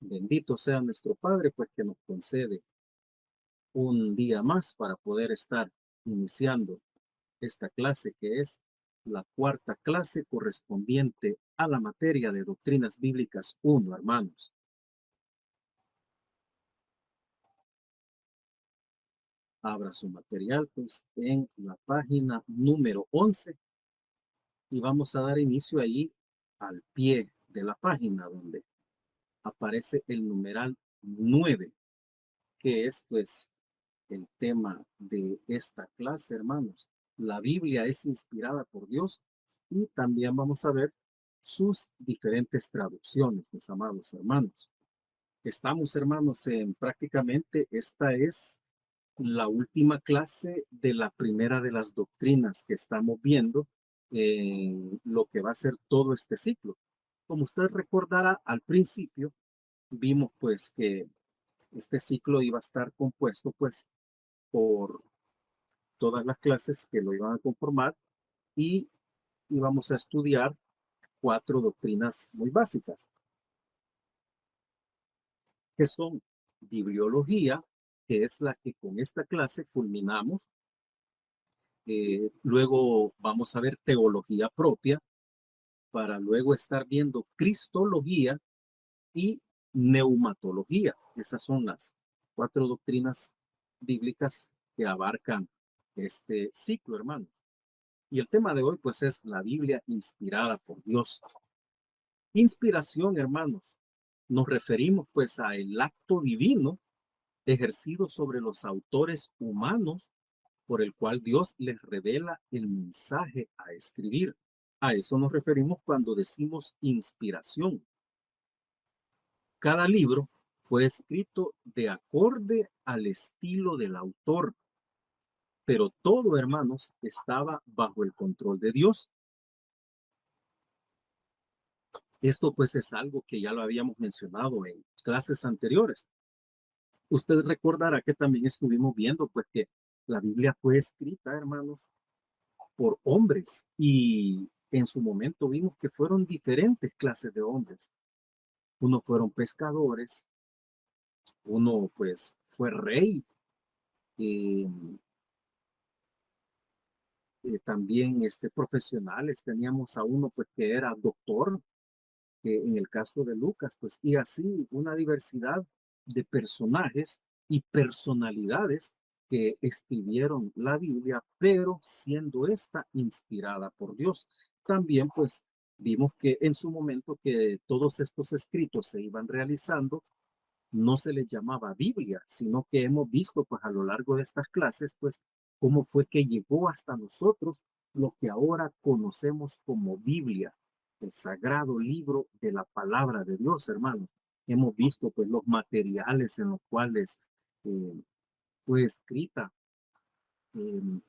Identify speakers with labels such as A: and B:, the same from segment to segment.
A: Bendito sea nuestro Padre, pues que nos concede un día más para poder estar iniciando esta clase que es la cuarta clase correspondiente a la materia de Doctrinas Bíblicas 1, hermanos. Abra su material pues en la página número 11 y vamos a dar inicio ahí al pie de la página donde aparece el numeral 9, que es pues el tema de esta clase, hermanos. La Biblia es inspirada por Dios y también vamos a ver sus diferentes traducciones, mis amados hermanos. Estamos, hermanos, en prácticamente esta es la última clase de la primera de las doctrinas que estamos viendo en lo que va a ser todo este ciclo. Como usted recordará, al principio vimos pues que este ciclo iba a estar compuesto pues por todas las clases que lo iban a conformar y íbamos a estudiar cuatro doctrinas muy básicas, que son bibliología, que es la que con esta clase culminamos. Luego vamos a ver teología propia, para luego estar viendo cristología y neumatología. Esas son las cuatro doctrinas bíblicas que abarcan este ciclo, hermanos. Y el tema de hoy, pues, es la Biblia inspirada por Dios. Inspiración, hermanos. Nos referimos, pues, a el acto divino ejercido sobre los autores humanos por el cual Dios les revela el mensaje a escribir. A eso nos referimos cuando decimos inspiración. Cada libro fue escrito de acorde al estilo del autor, pero todo, hermanos, estaba bajo el control de Dios. Esto pues es algo que ya lo habíamos mencionado en clases anteriores. Usted recordará que también estuvimos viendo pues que la Biblia fue escrita, hermanos, por hombres y en su momento vimos que fueron diferentes clases de hombres. Uno fueron pescadores, uno pues fue rey, eh, también profesionales, teníamos a uno pues que era doctor, en el caso de Lucas, pues, y así una diversidad de personajes y personalidades que escribieron la Biblia, pero siendo esta inspirada por Dios. También, pues, vimos que en su momento que todos estos escritos se iban realizando, no se les llamaba Biblia, sino que hemos visto, pues, a lo largo de estas clases, pues, cómo fue que llegó hasta nosotros lo que ahora conocemos como Biblia, el sagrado libro de la palabra de Dios, hermanos. Hemos visto, pues, los materiales en los cuales fue escrita,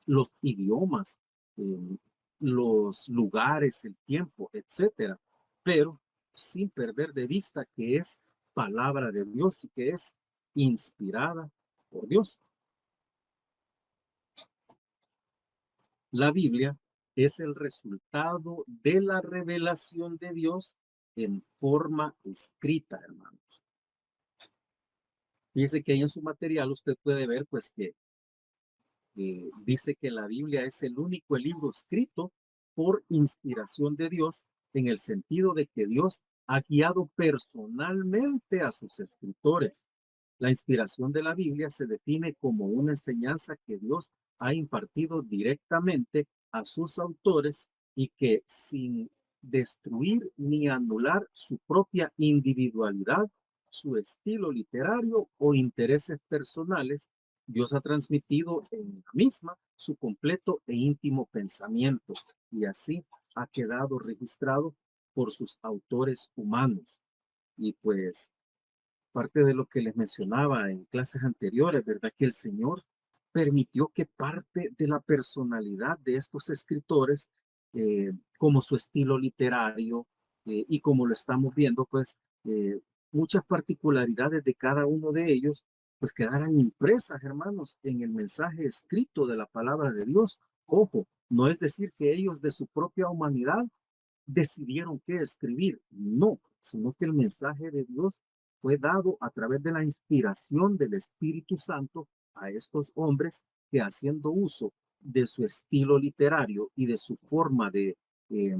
A: los idiomas, eh, los lugares, el tiempo, etcétera, pero sin perder de vista que es palabra de Dios y que es inspirada por Dios. La Biblia es el resultado de la revelación de Dios en forma escrita, hermanos. Fíjese que ahí en su material usted puede ver pues que dice que la Biblia es el único libro escrito por inspiración de Dios, en el sentido de que Dios ha guiado personalmente a sus escritores. La inspiración de la Biblia se define como una enseñanza que Dios ha impartido directamente a sus autores y que sin destruir ni anular su propia individualidad, su estilo literario o intereses personales, Dios ha transmitido en la misma su completo e íntimo pensamiento y así ha quedado registrado por sus autores humanos. Y pues parte de lo que les mencionaba en clases anteriores, ¿verdad? Que el Señor permitió que parte de la personalidad de estos escritores, como su estilo literario, y como lo estamos viendo, pues muchas particularidades de cada uno de ellos, pues quedaran impresas, hermanos, en el mensaje escrito de la palabra de Dios. Ojo, no es decir que ellos de su propia humanidad decidieron qué escribir, no, sino que el mensaje de Dios fue dado a través de la inspiración del Espíritu Santo a estos hombres que, haciendo uso de su estilo literario y de su forma de eh,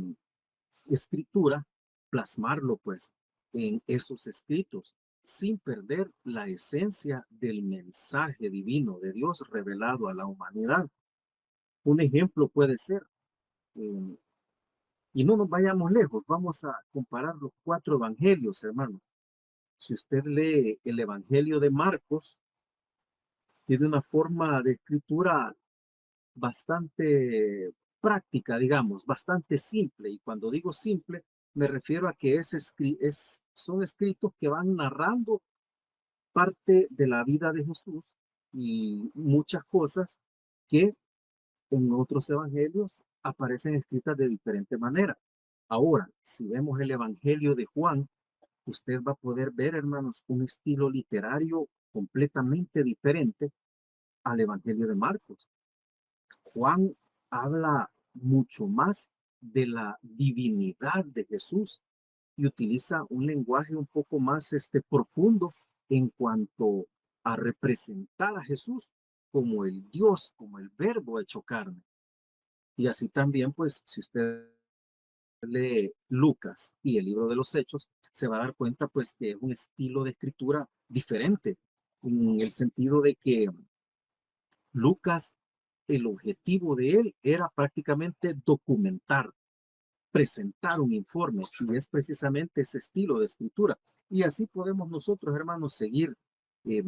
A: escritura, plasmarlo pues en esos escritos sin perder la esencia del mensaje divino de Dios revelado a la humanidad. Un ejemplo puede ser, eh, y no nos vayamos lejos, vamos a comparar los cuatro evangelios, hermanos. Si usted lee el evangelio de Marcos, tiene una forma de escritura bastante práctica, digamos, bastante simple. Y cuando digo simple, me refiero a que son escritos que van narrando parte de la vida de Jesús y muchas cosas que en otros evangelios aparecen escritas de diferente manera. Ahora, si vemos el evangelio de Juan, usted va a poder ver, hermanos, un estilo literario completamente diferente al evangelio de Marcos. Juan habla mucho más de la divinidad de Jesús y utiliza un lenguaje un poco más profundo en cuanto a representar a Jesús como el Dios, como el verbo hecho carne. Y así también, pues, si usted lee Lucas y el libro de los Hechos, se va a dar cuenta, pues, que es un estilo de escritura diferente, en el sentido de que Lucas, el objetivo de él era prácticamente documentar, presentar un informe, y es precisamente ese estilo de escritura. Y así podemos nosotros, hermanos, seguir, eh,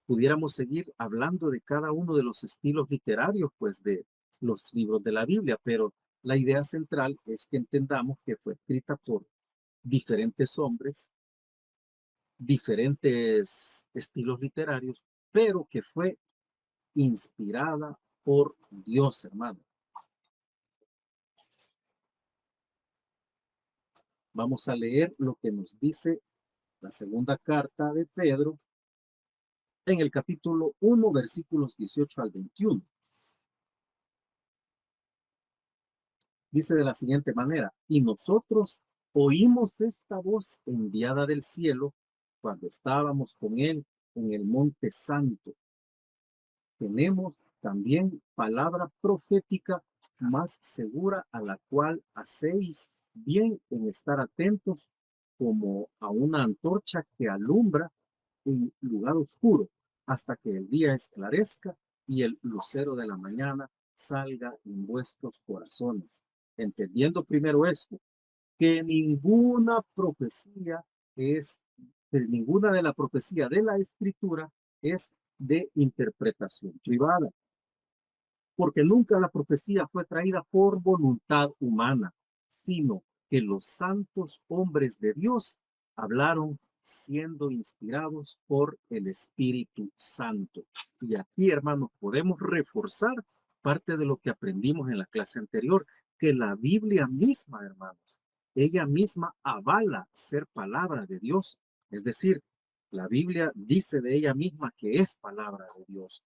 A: pudiéramos seguir hablando de cada uno de los estilos literarios, pues, de los libros de la Biblia, pero la idea central es que entendamos que fue escrita por diferentes hombres, diferentes estilos literarios, pero que fue inspirada por Dios, hermano. Vamos a leer lo que nos dice la segunda carta de Pedro en el capítulo 1, versículos 18 al 21. Dice de la siguiente manera: y nosotros oímos esta voz enviada del cielo cuando estábamos con él en el monte santo. Tenemos también palabra profética más segura, a la cual hacéis bien en estar atentos como a una antorcha que alumbra en lugar oscuro hasta que el día esclarezca y el lucero de la mañana salga en vuestros corazones. Entendiendo primero esto, que ninguna de la profecía de la escritura es de interpretación privada, porque nunca la profecía fue traída por voluntad humana, sino que los santos hombres de Dios hablaron siendo inspirados por el Espíritu Santo. Y aquí, hermanos, podemos reforzar parte de lo que aprendimos en la clase anterior, que la Biblia misma, hermanos, ella misma avala ser palabra de Dios. Es decir, la Biblia dice de ella misma que es palabra de Dios.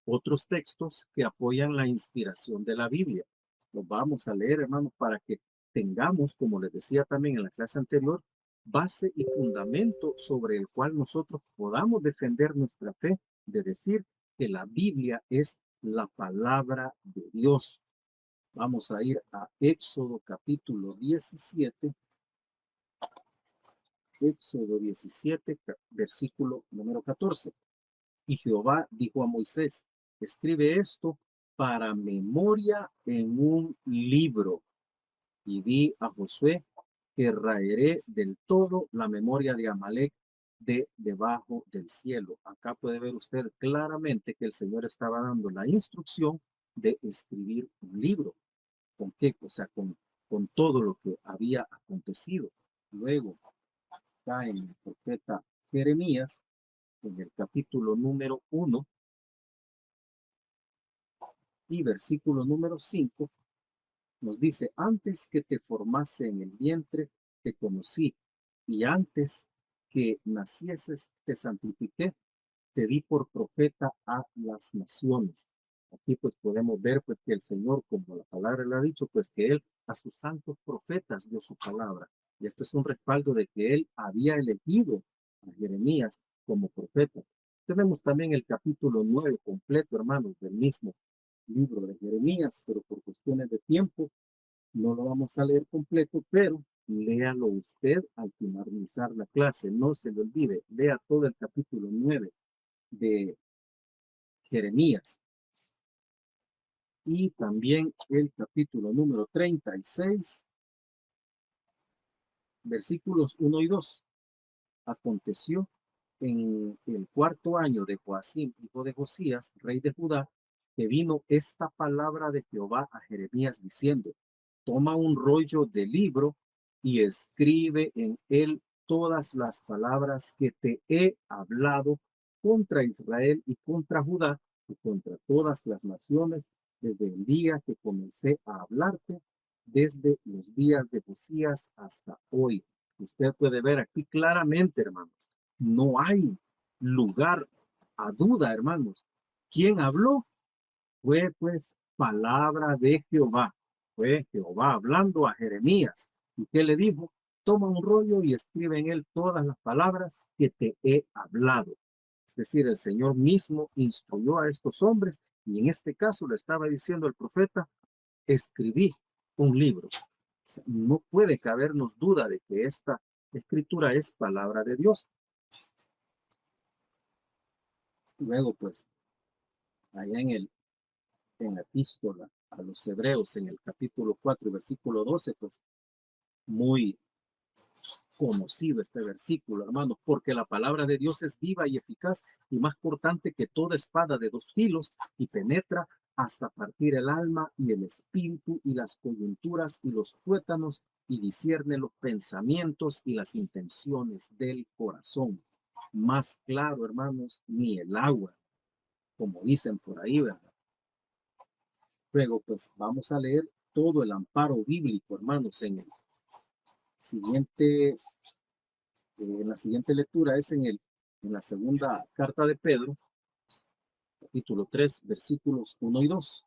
A: Otros textos que apoyan la inspiración de la Biblia. Los vamos a leer, hermanos, para que tengamos, como les decía también en la clase anterior, base y fundamento sobre el cual nosotros podamos defender nuestra fe, de decir que la Biblia es la palabra de Dios. Vamos a ir a Éxodo capítulo 17. Éxodo 17, versículo número 14. Y Jehová dijo a Moisés: escribe esto para memoria en un libro, y di a Josué que raeré del todo la memoria de Amalek de debajo del cielo. Acá puede ver usted claramente que el Señor estaba dando la instrucción de escribir un libro. ¿Con qué? O sea, con todo lo que había acontecido. Luego, acá en el profeta Jeremías, en el capítulo número 1 y versículo número 5, nos dice: antes que te formase en el vientre, te conocí, y antes que nacieses, te santifiqué, te di por profeta a las naciones. Aquí pues podemos ver pues que el Señor, como la palabra le ha dicho, pues que Él a sus santos profetas dio su palabra. Y este es un respaldo de que él había elegido a Jeremías como profeta. Tenemos también el capítulo 9 completo, hermanos, del mismo libro de Jeremías, pero por cuestiones de tiempo no lo vamos a leer completo, pero léalo usted al finalizar la clase. No se le olvide, lea todo el capítulo 9 de Jeremías y también el capítulo número 36, versículos 1 y 2. Aconteció en el cuarto año de Joacim, hijo de Josías, rey de Judá, que vino esta palabra de Jehová a Jeremías diciendo: toma un rollo de libro y escribe en él todas las palabras que te he hablado contra Israel y contra Judá y contra todas las naciones desde el día que comencé a hablarte, desde los días de Josías hasta hoy. Usted puede ver aquí claramente, hermanos, no hay lugar a duda, hermanos. ¿Quién habló? Fue pues palabra de Jehová. Fue Jehová hablando a Jeremías. ¿Y qué le dijo? Toma un rollo y escribe en él todas las palabras que te he hablado. Es decir, el Señor mismo instruyó a estos hombres y en este caso le estaba diciendo el profeta: escribí un libro. O sea, no puede cabernos duda de que esta escritura es palabra de Dios. Luego, pues, allá en la epístola a los Hebreos, en el capítulo 4, versículo 12, pues, muy conocido este versículo, hermanos, porque la palabra de Dios es viva y eficaz y más cortante que toda espada de dos filos y penetra hasta partir el alma y el espíritu y las coyunturas y los tuétanos y discierne los pensamientos y las intenciones del corazón. Más claro, hermanos, ni el agua, como dicen por ahí, ¿verdad? Luego, pues vamos a leer todo el amparo bíblico, hermanos, siguiente, en la siguiente lectura es en la segunda carta de Pedro, capítulo 3, versículos 1 y 2.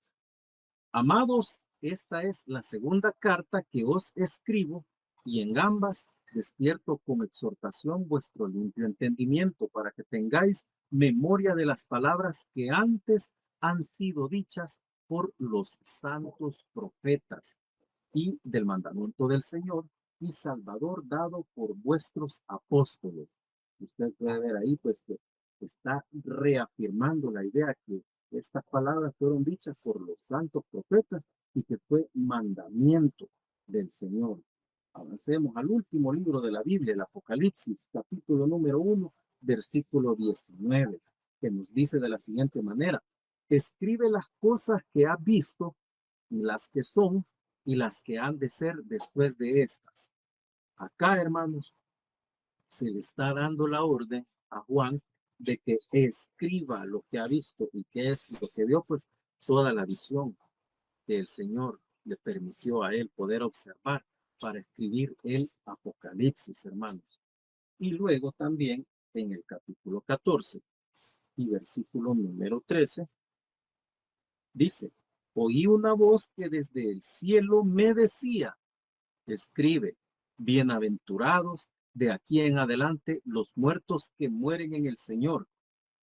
A: Amados, esta es la segunda carta que os escribo, y en ambas despierto con exhortación vuestro limpio entendimiento, para que tengáis memoria de las palabras que antes han sido dichas por los santos profetas, y del mandamiento del Señor y Salvador dado por vuestros apóstoles. Usted puede ver ahí, pues, que está reafirmando la idea que estas palabras fueron dichas por los santos profetas y que fue mandamiento del Señor. Avancemos al último libro de la Biblia, el Apocalipsis, capítulo número 1, versículo 19, que nos dice de la siguiente manera: escribe las cosas que has visto y las que son y las que han de ser después de estas. Acá, hermanos, se le está dando la orden a Juan de que escriba lo que ha visto y que es lo que vio, pues toda la visión que el Señor le permitió a él poder observar para escribir el Apocalipsis, hermanos. Y luego también en el capítulo 14 y versículo número 13 dice: oí una voz que desde el cielo me decía: escribe, bienaventurados de aquí en adelante los muertos que mueren en el Señor.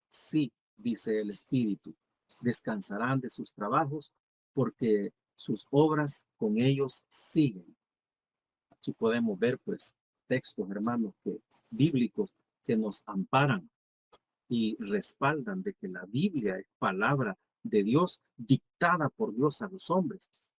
A: Sí, dice el Espíritu, descansarán de sus trabajos porque sus obras con ellos siguen. Aquí podemos ver, pues, textos, hermanos, bíblicos que nos amparan y respaldan de que la Biblia es palabra de Dios dictada por Dios a los hombres.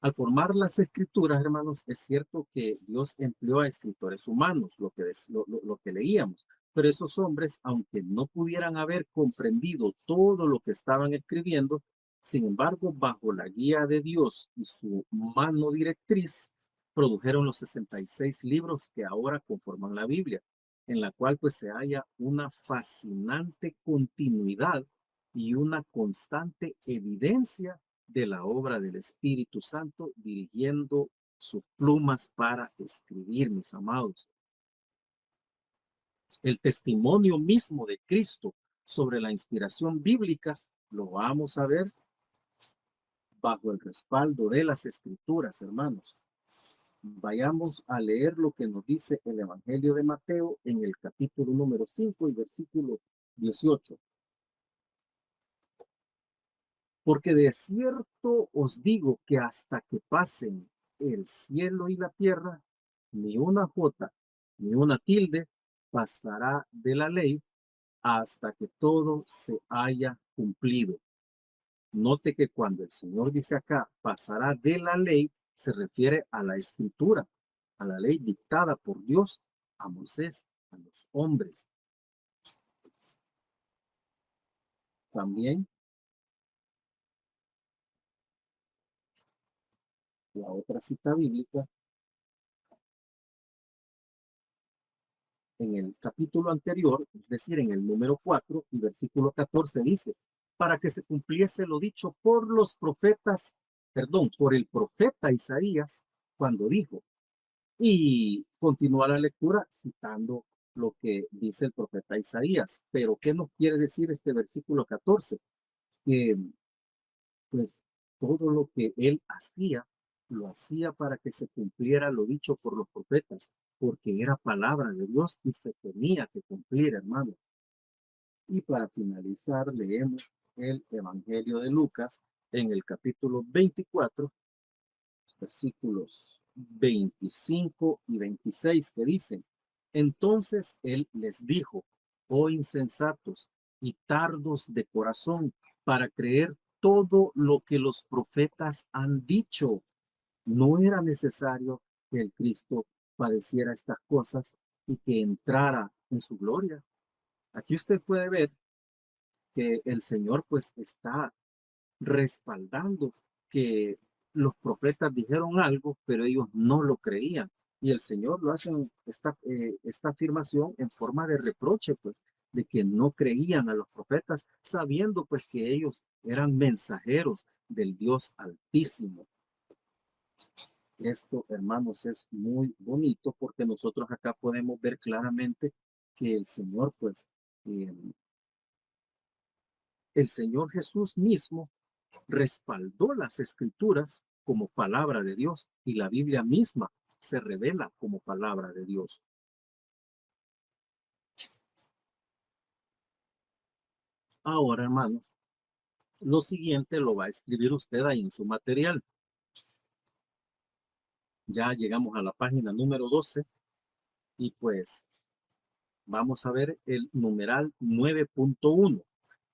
A: Al formar las escrituras, hermanos, es cierto que Dios empleó a escritores humanos, lo que leíamos, pero esos hombres, aunque no pudieran haber comprendido todo lo que estaban escribiendo, sin embargo, bajo la guía de Dios y su mano directriz, produjeron los 66 libros que ahora conforman la Biblia, en la cual pues se halla una fascinante continuidad y una constante evidencia de la obra del Espíritu Santo dirigiendo sus plumas para escribir, mis amados. El testimonio mismo de Cristo sobre la inspiración bíblica lo vamos a ver bajo el respaldo de las Escrituras, hermanos. Vayamos a leer lo que nos dice el Evangelio de Mateo en el capítulo número 5 y versículo 18. Porque de cierto os digo que hasta que pasen el cielo y la tierra, ni una jota ni una tilde pasará de la ley hasta que todo se haya cumplido. Note que cuando el Señor dice acá, pasará de la ley, se refiere a la escritura, a la ley dictada por Dios a Moisés, a los hombres. También la otra cita bíblica en el capítulo anterior, es decir, en el número 4 y versículo 14 dice, para que se cumpliese lo dicho por los profetas, perdón, por el profeta Isaías, cuando dijo, y continúa la lectura citando lo que dice el profeta Isaías. Pero, ¿qué nos quiere decir este versículo 14? Que, pues, todo lo que él hacía, lo hacía para que se cumpliera lo dicho por los profetas, porque era palabra de Dios y se tenía que cumplir, hermano. Y para finalizar, leemos el Evangelio de Lucas en el capítulo 24, versículos 25 y 26, que dicen, entonces él les dijo, oh insensatos y tardos de corazón, para creer todo lo que los profetas han dicho. No era necesario que el Cristo padeciera estas cosas y que entrara en su gloria. Aquí usted puede ver que el Señor pues está respaldando que los profetas dijeron algo, pero ellos no lo creían. Y el Señor lo hace esta afirmación en forma de reproche, pues, de que no creían a los profetas, sabiendo pues que ellos eran mensajeros del Dios Altísimo. Esto, hermanos, es muy bonito porque nosotros acá podemos ver claramente que el Señor, pues, eh, el Señor Jesús mismo respaldó las escrituras como palabra de Dios y la Biblia misma se revela como palabra de Dios. Ahora, hermanos, lo siguiente lo va a escribir usted ahí en su material. Ya llegamos a la página número 12 y pues vamos a ver el numeral 9.1.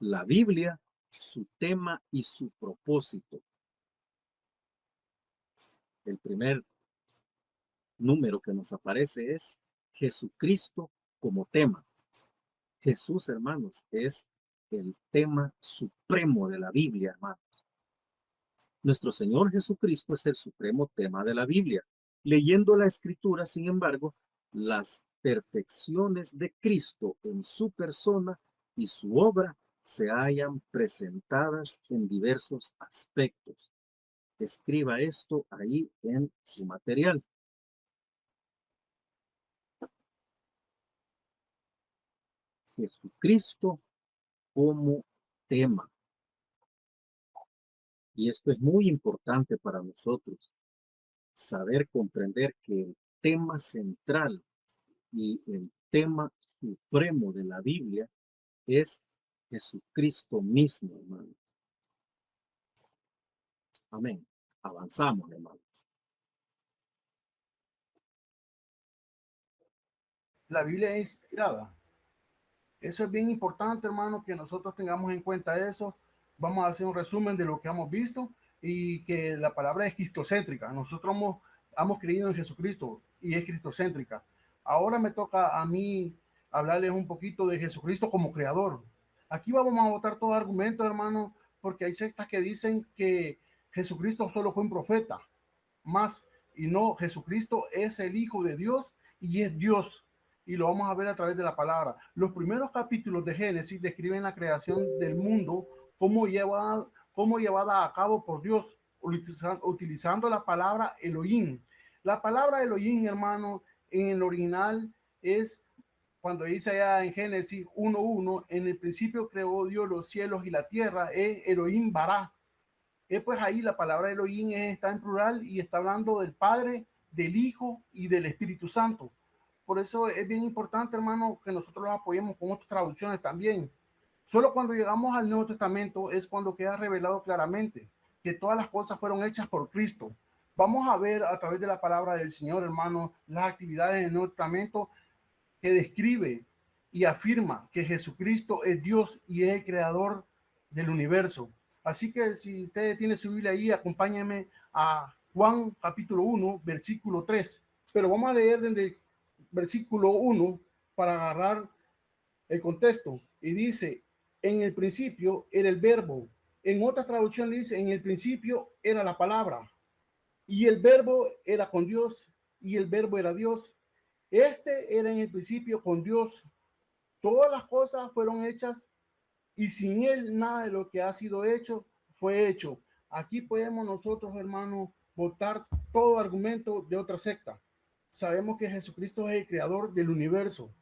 A: La Biblia, su tema y su propósito. El primer número que nos aparece es Jesucristo como tema. Jesús, hermanos, es el tema supremo de la Biblia, hermanos. Nuestro Señor Jesucristo es el supremo tema de la Biblia. Leyendo la Escritura, sin embargo, las perfecciones de Cristo en su persona y su obra se hallan presentadas en diversos aspectos. Escriba esto ahí en su material. Jesucristo como tema. Y esto es muy importante para nosotros, saber comprender que el tema central y el tema supremo de la Biblia es Jesucristo mismo, hermano. Amén. Avanzamos, hermano.
B: La Biblia es inspirada. Eso es bien importante, hermano, que nosotros tengamos en cuenta eso. Vamos a hacer un resumen de lo que hemos visto y que la palabra es cristocéntrica. Nosotros hemos creído en Jesucristo y es cristocéntrica. Ahora me toca a mí hablarles un poquito de Jesucristo como creador. Aquí vamos a votar todo argumento, hermano, porque hay sectas que dicen que Jesucristo solo fue un profeta, más, y no, Jesucristo es el Hijo de Dios y es Dios, y lo vamos a ver a través de la palabra. Los primeros capítulos de Génesis describen la creación del mundo como llevada a cabo por Dios, utilizando la palabra Elohim. La palabra Elohim, hermano, en el original es cuando dice allá en Génesis 1:1, en el principio creó Dios los cielos y la tierra, es Elohim Bará. Pues ahí la palabra Elohim está en plural y está hablando del Padre del Hijo y del Espíritu Santo. Por eso es bien importante, hermano, que nosotros los apoyemos con otras traducciones también. Solo cuando llegamos al Nuevo Testamento es cuando queda revelado claramente que todas las cosas fueron hechas por Cristo. Vamos a ver a través de la palabra del Señor, hermano, las actividades del Nuevo Testamento que describe y afirma que Jesucristo es Dios y es el creador del universo. Así que si usted tiene su Biblia ahí, acompáñeme a Juan capítulo 1, versículo 3. Pero vamos a leer desde el versículo 1 para agarrar el contexto. Y dice, en el principio era el verbo. En otra traducción dice, en el principio era la palabra. Y el verbo era con Dios y el verbo era Dios. Este era en el principio con Dios. Todas las cosas fueron hechas y sin él nada de lo que ha sido hecho fue hecho. Aquí podemos nosotros, hermanos, votar todo argumento de otra secta. Sabemos que Jesucristo es el creador del universo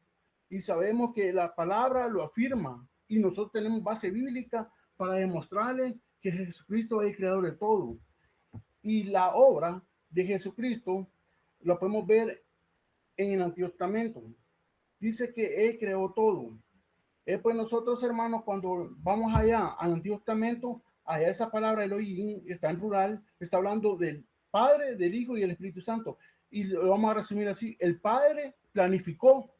B: y sabemos que la palabra lo afirma y nosotros tenemos base bíblica para demostrarle que Jesucristo es el creador de todo. Y la obra de Jesucristo lo podemos ver en el Antiguo Testamento. Dice que él creó todo. Pues nosotros, hermanos, cuando vamos allá al Antiguo Testamento, allá esa palabra Elohim está en plural, está hablando del Padre, del Hijo y del Espíritu Santo. Y lo vamos a resumir así: el Padre planificó,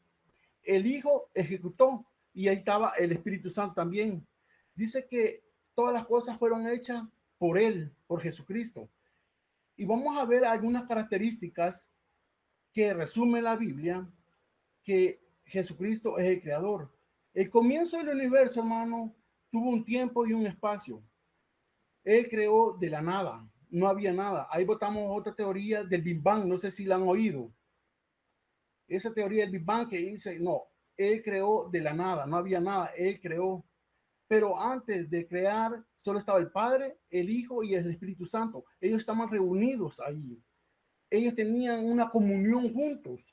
B: el Hijo ejecutó y ahí estaba el Espíritu Santo también. Dice que todas las cosas fueron hechas por él, por Jesucristo. Y vamos a ver algunas características que resume la Biblia, que Jesucristo es el creador. El comienzo del universo, hermano, tuvo un tiempo y un espacio. Él creó de la nada, no había nada. Ahí votamos otra teoría del Big Bang, no sé si la han oído. Esa teoría del Big Bang que dice, no, él creó de la nada, no había nada, él creó. Pero antes de crear, solo estaba el Padre, el Hijo y el Espíritu Santo. Ellos estaban reunidos ahí. Ellos tenían una comunión juntos.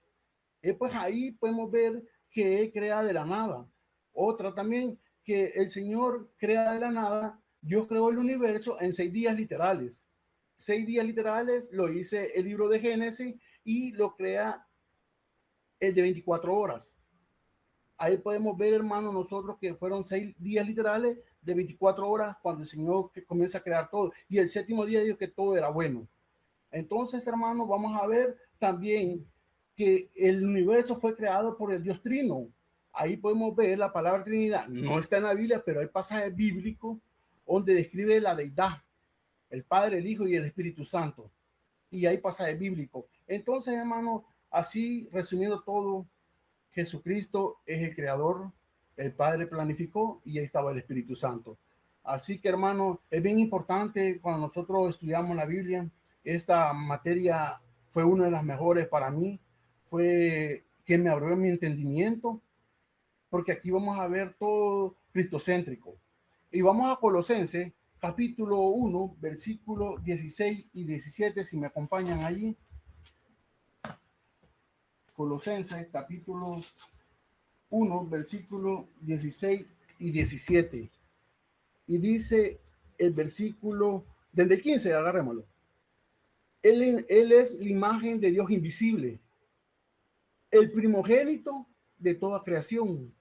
B: Pues ahí podemos ver que él crea de la nada. Otra también, que el Señor crea de la nada. Dios creó el universo en 6 días literales. 6 días literales lo dice el libro de Génesis y lo crea el de 24 horas. Ahí podemos ver, hermano, nosotros que fueron 6 días literales de 24 horas cuando el Señor comienza a crear todo. Y el séptimo día dijo que todo era bueno. Entonces, hermano, vamos a ver también que el universo fue creado por el Dios Trino. Ahí podemos ver la palabra Trinidad. No está en la Biblia, pero hay pasajes bíblicos donde describe la deidad, el Padre, el Hijo y el Espíritu Santo. Y hay pasajes bíblicos. Entonces, hermano, así resumiendo todo, Jesucristo es el creador, el Padre planificó y ahí estaba el Espíritu Santo. Así que, hermano, es bien importante cuando nosotros estudiamos la Biblia. Esta materia fue una de las mejores para mí, fue que me abrió mi entendimiento, porque aquí vamos a ver todo cristocéntrico. Y vamos a Colosenses, capítulo 1, versículos 16 y 17, si me acompañan allí. Colosenses, capítulo 1, versículo 16 y 17. Y dice el versículo, desde el 15, agarrémoslo. Él es la imagen de Dios invisible, el primogénito de toda creación.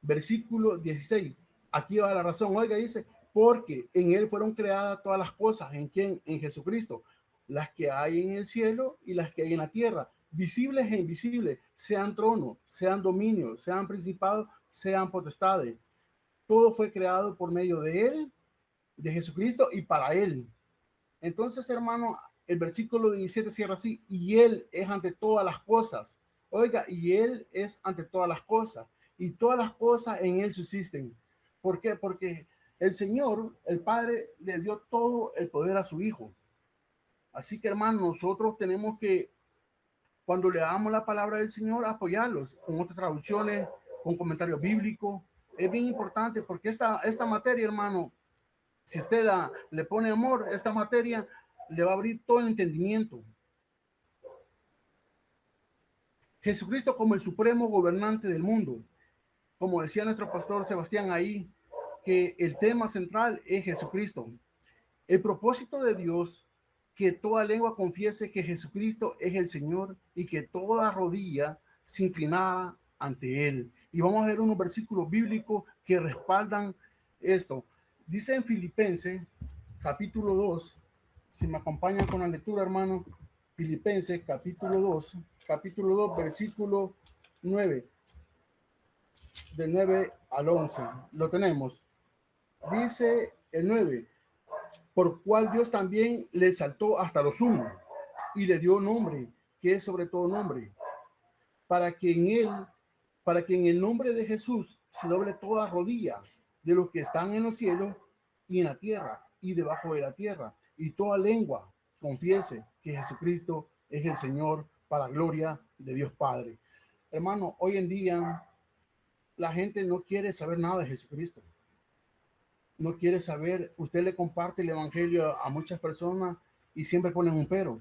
B: Versículo 16. Aquí va la razón. Oiga, dice, porque en él fueron creadas todas las cosas. ¿En quién? En Jesucristo. Las que hay en el cielo y las que hay en la tierra, visibles e invisibles, sean tronos, sean dominios, sean principados, sean potestades. Todo fue creado por medio de él, de Jesucristo y para él. Entonces, hermano, el versículo 17 cierra así: y él es ante todas las cosas. Oiga, y él es ante todas las cosas, y todas las cosas en él subsisten. ¿Por qué? Porque el Señor, el Padre, le dio todo el poder a su Hijo. Así que, hermano, nosotros tenemos que, cuando le damos la palabra del Señor, apoyarlos con otras traducciones, con comentarios bíblicos. Es bien importante porque esta materia, hermano, si usted le pone amor, esta materia le va a abrir todo el entendimiento. Jesucristo como el supremo gobernante del mundo. Como decía nuestro pastor Sebastián ahí, que el tema central es Jesucristo. El propósito de Dios que toda lengua confiese que Jesucristo es el Señor y que toda rodilla se inclinara ante Él. Y vamos a ver unos versículos bíblicos que respaldan esto. Dice en Filipenses, capítulo 2, si me acompañan con la lectura, hermano, Filipenses, capítulo 2, versículo 9, del 9 al 11. Lo tenemos. Dice el 9, por cual Dios también le exaltó hasta lo sumo y le dio nombre, que es sobre todo nombre, para que en el nombre de Jesús se doble toda rodilla de los que están en los cielos y en la tierra y debajo de la tierra, y toda lengua confiese que Jesucristo es el Señor, para gloria de Dios Padre. Hermano, hoy en día la gente no quiere saber nada de Jesucristo. No quiere saber, usted le comparte el evangelio a muchas personas y siempre ponen un pero.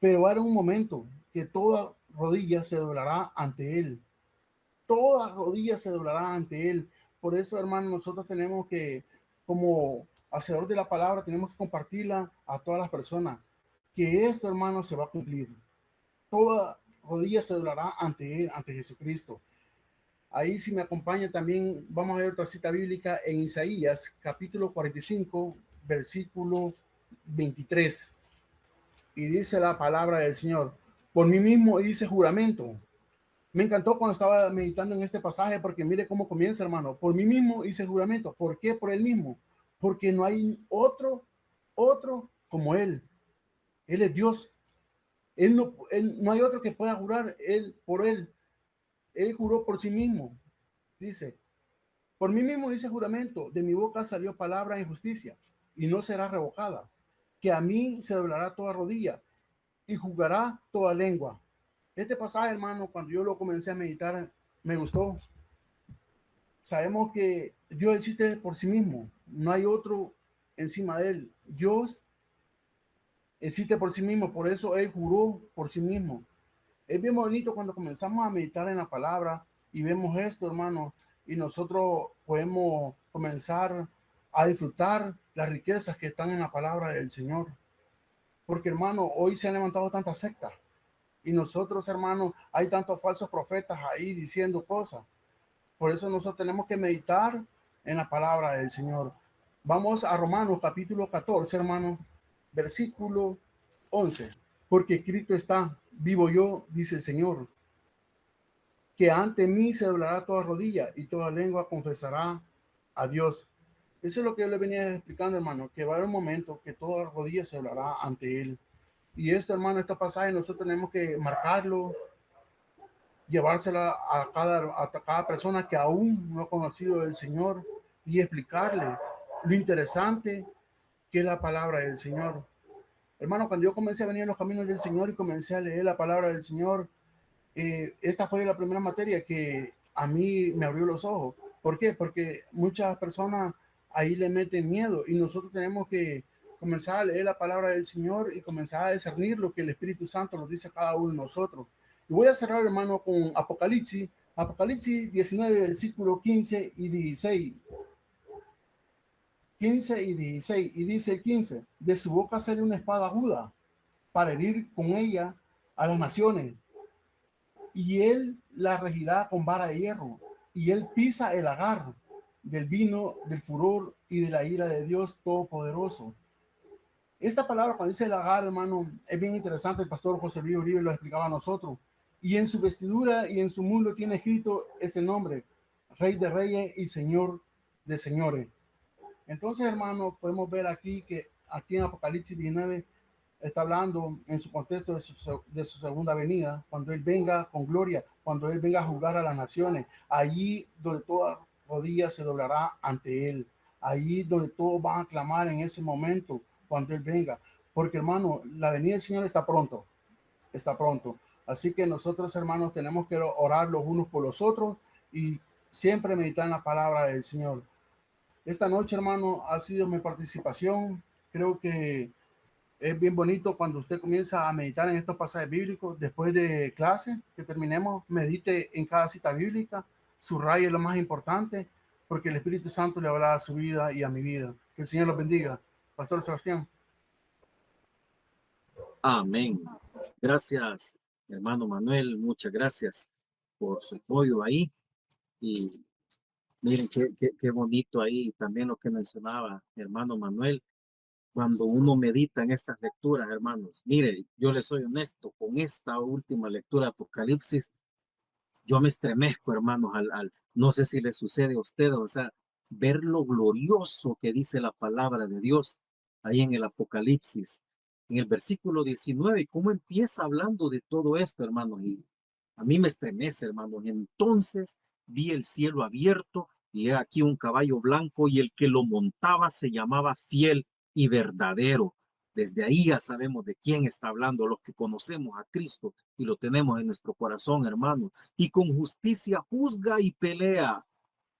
B: Pero va a haber un momento que toda rodilla se doblará ante Él. Toda rodilla se doblará ante Él. Por eso, hermano, nosotros tenemos que, como hacedor de la palabra, tenemos que compartirla a todas las personas. Que esto, hermano, se va a cumplir. Toda rodilla se doblará ante Él, ante Jesucristo. Ahí, si me acompaña también, vamos a ver otra cita bíblica en Isaías, capítulo 45, versículo 23. Y dice la palabra del Señor: por mí mismo hice juramento. Me encantó cuando estaba meditando en este pasaje, porque mire cómo comienza, hermano. Por mí mismo hice juramento. ¿Por qué por él mismo? Porque no hay otro como él. Él es Dios. Él no hay otro que pueda jurar él por él. Él juró por sí mismo. Dice, por mí mismo hice juramento, de mi boca salió palabra en justicia, y no será revocada, que a mí se doblará toda rodilla, y juzgará toda lengua. Este pasaje, hermano, cuando yo lo comencé a meditar, me gustó. Sabemos que Dios existe por sí mismo, no hay otro encima de él. Dios existe por sí mismo, por eso él juró por sí mismo. Es bien bonito cuando comenzamos a meditar en la palabra y vemos esto, hermano, y nosotros podemos comenzar a disfrutar las riquezas que están en la palabra del Señor. Porque, hermano, hoy se han levantado tantas sectas y nosotros, hermano, hay tantos falsos profetas ahí diciendo cosas. Por eso nosotros tenemos que meditar en la palabra del Señor. Vamos a Romanos capítulo 14, hermano, versículo 11. Porque Cristo está, vivo yo, dice el Señor, que ante mí se doblará toda rodilla y toda lengua confesará a Dios. Eso es lo que yo le venía explicando, hermano, que va a haber un momento que toda rodilla se doblará ante Él. Y esto, hermano, este pasaje nosotros tenemos que marcarlo, llevársela a cada persona que aún no ha conocido del Señor y explicarle lo interesante que es la palabra del Señor. Hermano, cuando yo comencé a venir en los caminos del Señor y comencé a leer la palabra del Señor, esta fue la primera materia que a mí me abrió los ojos. ¿Por qué? Porque muchas personas ahí le meten miedo y nosotros tenemos que comenzar a leer la palabra del Señor y comenzar a discernir lo que el Espíritu Santo nos dice a cada uno de nosotros. Y voy a cerrar, hermano, con Apocalipsis 19, versículo 15 y 16. 15 y 16, y dice el 15, de su boca sale una espada aguda para herir con ella a las naciones, y él la regirá con vara de hierro, y él pisa el lagar del vino del furor y de la ira de Dios Todopoderoso. Esta palabra, cuando dice lagar, hermano, es bien interesante. El pastor José Luis Uribe lo explicaba a nosotros. Y en su vestidura y en su mundo tiene escrito este nombre: Rey de Reyes y Señor de Señores. Entonces, hermano, podemos ver aquí que aquí en Apocalipsis 19 está hablando en su contexto de su segunda venida, cuando Él venga con gloria, cuando Él venga a juzgar a las naciones, allí donde toda rodilla se doblará ante Él, allí donde todos van a clamar en ese momento, cuando Él venga. Porque, hermano, la venida del Señor está pronto, está pronto. Así que nosotros, hermanos, tenemos que orar los unos por los otros y siempre meditar en la palabra del Señor. Esta noche, hermano, ha sido mi participación. Creo que es bien bonito cuando usted comienza a meditar en estos pasajes bíblicos. Después de clase, que terminemos, medite en cada cita bíblica, subraye lo más importante, porque el Espíritu Santo le hablará a su vida y a mi vida. Que el Señor los bendiga. Pastor Sebastián.
A: Amén. Gracias, hermano Manuel. Muchas gracias por su apoyo ahí. Y miren qué bonito ahí también lo que mencionaba hermano Manuel. Cuando uno medita en estas lecturas, hermanos, mire, yo les soy honesto, con esta última lectura de Apocalipsis, yo me estremezco, hermanos, no sé si les sucede a ustedes, o sea, ver lo glorioso que dice la palabra de Dios ahí en el Apocalipsis, en el versículo 19, cómo empieza hablando de todo esto, hermanos, y a mí me estremece, hermanos. Entonces vi el cielo abierto y he aquí un caballo blanco y el que lo montaba se llamaba Fiel y Verdadero. Desde ahí ya sabemos de quién está hablando, los que conocemos a Cristo y lo tenemos en nuestro corazón, hermanos. Y con justicia juzga y pelea.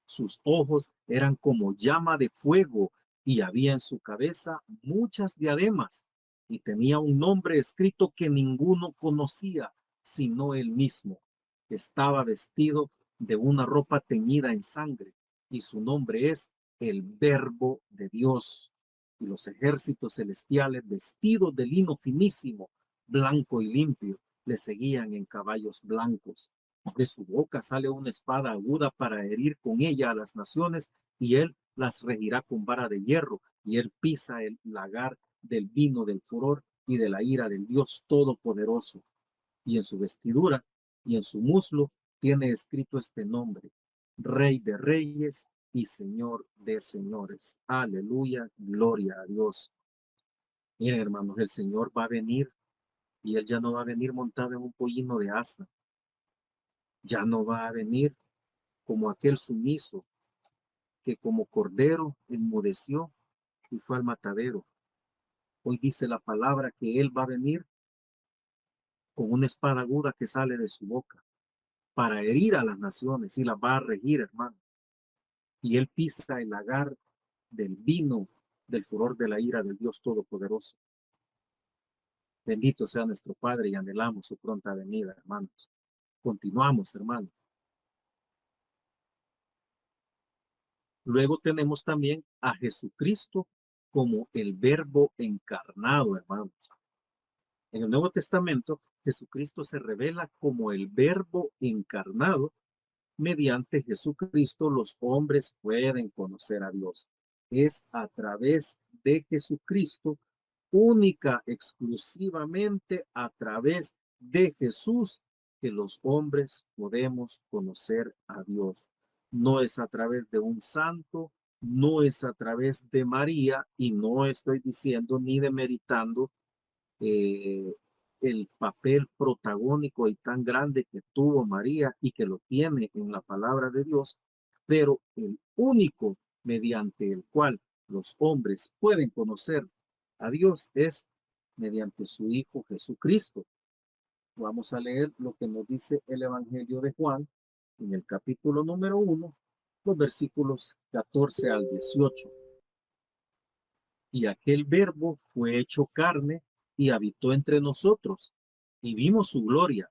A: Sus ojos eran como llama de fuego y había en su cabeza muchas diademas y tenía un nombre escrito que ninguno conocía sino él mismo. Estaba vestido de una ropa teñida en sangre y su nombre es el Verbo de Dios. Y los ejércitos celestiales vestidos de lino finísimo, blanco y limpio, le seguían en caballos blancos. De su boca sale una espada aguda para herir con ella a las naciones, y él las regirá con vara de hierro, y él pisa el lagar del vino del furor y de la ira del Dios Todopoderoso. Y en su vestidura y en su muslo tiene escrito este nombre: Rey de Reyes y Señor de Señores. Aleluya, gloria a Dios. Miren, hermanos, el Señor va a venir y él ya no va a venir montado en un pollino de asna, ya no va a venir como aquel sumiso que como cordero enmudeció y fue al matadero. Hoy dice la palabra que él va a venir con una espada aguda que sale de su boca para herir a las naciones y las va a regir, hermano. Y él pisa el lagar del vino del furor de la ira del Dios Todopoderoso. Bendito sea nuestro Padre y anhelamos su pronta venida, hermanos. Continuamos, hermanos. Luego tenemos también a Jesucristo como el Verbo encarnado, hermanos. En el Nuevo Testamento, Jesucristo se revela como el Verbo encarnado. Mediante Jesucristo los hombres pueden conocer a Dios. Es a través de Jesucristo, única, exclusivamente a través de Jesús, que los hombres podemos conocer a Dios. No es a través de un santo, no es a través de María, y no estoy diciendo ni demeritando eh, el papel protagónico y tan grande que tuvo María y que lo tiene en la palabra de Dios, pero el único mediante el cual los hombres pueden conocer a Dios es mediante su Hijo Jesucristo. Vamos a leer lo que nos dice el Evangelio de Juan en el capítulo número 1, los versículos 14 al 18. Y aquel verbo fue hecho carne y habitó entre nosotros, y vimos su gloria,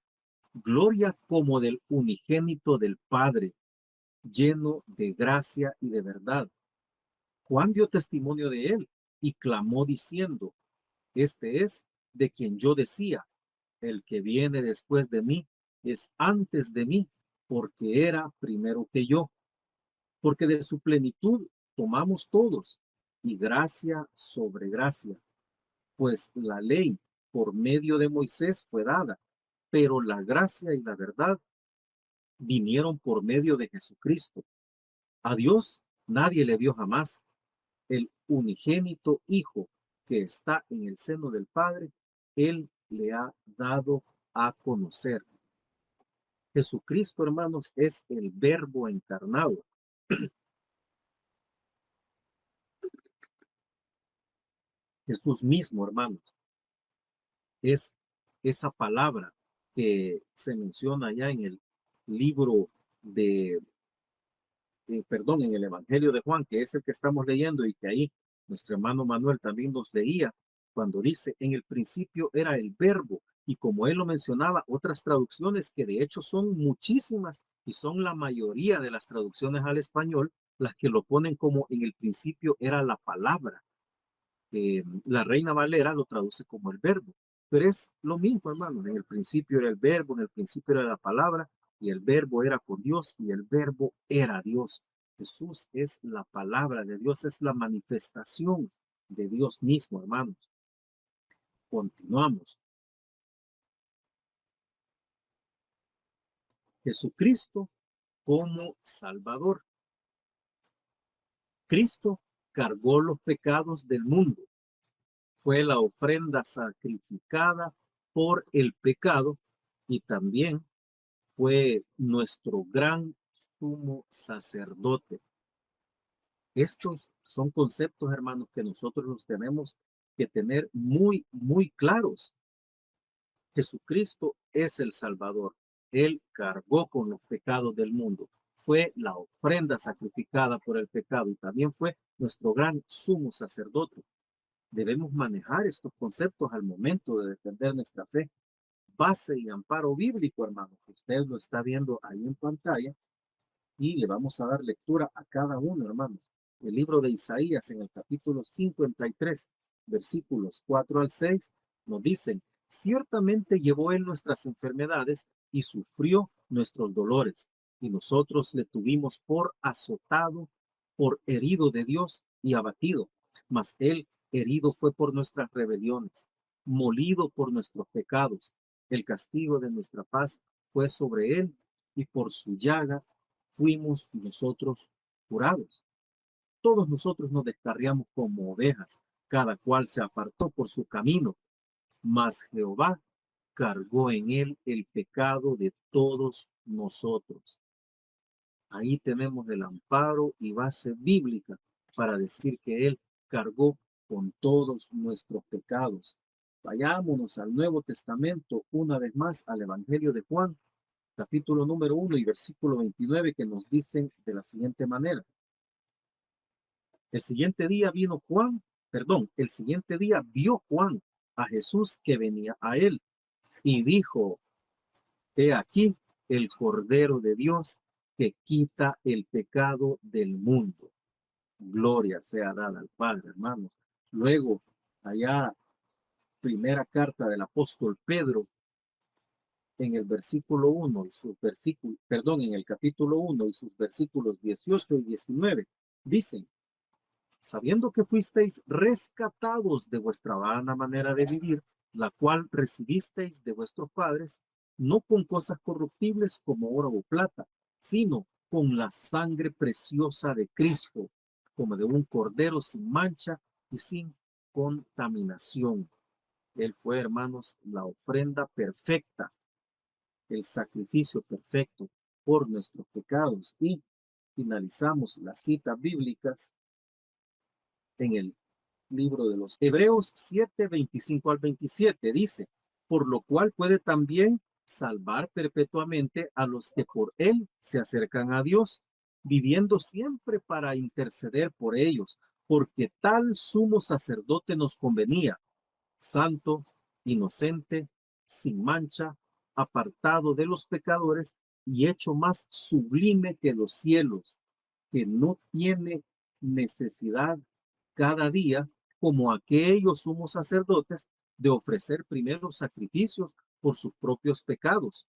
A: gloria como del unigénito del Padre, lleno de gracia y de verdad. Juan dio testimonio de él y clamó diciendo: este es de quien yo decía, el que viene después de mí es antes de mí, porque era primero que yo. Porque de su plenitud tomamos todos, y gracia sobre gracia. Pues la ley por medio de Moisés fue dada, pero la gracia y la verdad vinieron por medio de Jesucristo. A Dios nadie le vio jamás. El unigénito Hijo que está en el seno del Padre, Él le ha dado a conocer. Jesucristo, hermanos, es el Verbo encarnado. Jesús mismo, hermanos, es esa palabra que se menciona ya en el libro de, perdón, en el Evangelio de Juan, que es el que estamos leyendo y que ahí nuestro hermano Manuel también nos leía, cuando dice: en el principio era el verbo, y como él lo mencionaba, otras traducciones que de hecho son muchísimas y son la mayoría de las traducciones al español, las que lo ponen como en el principio era la palabra. La Reina Valera lo traduce como el verbo. Pero es lo mismo, hermano. En el principio era el verbo, en el principio era la palabra, y el verbo era con Dios, y el verbo era Dios. Jesús es la palabra de Dios, es la manifestación de Dios mismo, hermanos. Continuamos. Jesucristo como Salvador. Cristo cargó los pecados del mundo. Fue la ofrenda sacrificada por el pecado y también fue nuestro gran sumo sacerdote. Estos son conceptos, hermanos, que nosotros los tenemos que tener muy, muy claros. Jesucristo es el Salvador. Él cargó con los pecados del mundo. Fue la ofrenda sacrificada por el pecado y también fue nuestro gran sumo sacerdote. Debemos manejar estos conceptos al momento de defender nuestra fe. Base y amparo bíblico, hermanos. Usted lo está viendo ahí en pantalla y le vamos a dar lectura a cada uno, hermanos. El libro de Isaías en el capítulo 53, versículos 4 al 6, nos dicen, ciertamente llevó él nuestras enfermedades y sufrió nuestros dolores, y nosotros le tuvimos por azotado, por herido de Dios y abatido, mas él herido fue por nuestras rebeliones, molido por nuestros pecados. El castigo de nuestra paz fue sobre él, y por su llaga fuimos nosotros curados. Todos nosotros nos descarriamos como ovejas, cada cual se apartó por su camino, mas Jehová cargó en él el pecado de todos nosotros. Ahí tenemos el amparo y base bíblica para decir que él cargó con todos nuestros pecados. Vayámonos al Nuevo Testamento una vez más, al Evangelio de Juan, capítulo número 1 y versículo 29, que nos dicen de la siguiente manera. El siguiente día el siguiente día vio Juan a Jesús que venía a él y dijo, he aquí el Cordero de Dios que quita el pecado del mundo. Gloria sea dada al Padre, hermanos. Luego, allá, primera carta del apóstol Pedro, en el versículo 1 y sus versículos, perdón, en el capítulo 1 y sus versículos 18 y 19, dicen, sabiendo que fuisteis rescatados de vuestra vana manera de vivir, la cual recibisteis de vuestros padres, no con cosas corruptibles como oro o plata, sino con la sangre preciosa de Cristo, como de un cordero sin mancha y sin contaminación. Él fue, hermanos, la ofrenda perfecta, el sacrificio perfecto por nuestros pecados. Y finalizamos las citas bíblicas en el libro de los Hebreos 7, 25 al 27. Dice, por lo cual puede también salvar perpetuamente a los que por él se acercan a Dios, viviendo siempre para interceder por ellos, porque tal sumo sacerdote nos convenía, santo, inocente, sin mancha, apartado de los pecadores y hecho más sublime que los cielos, que no tiene necesidad cada día, como aquellos sumos sacerdotes, de ofrecer primero sacrificios por sus propios pecados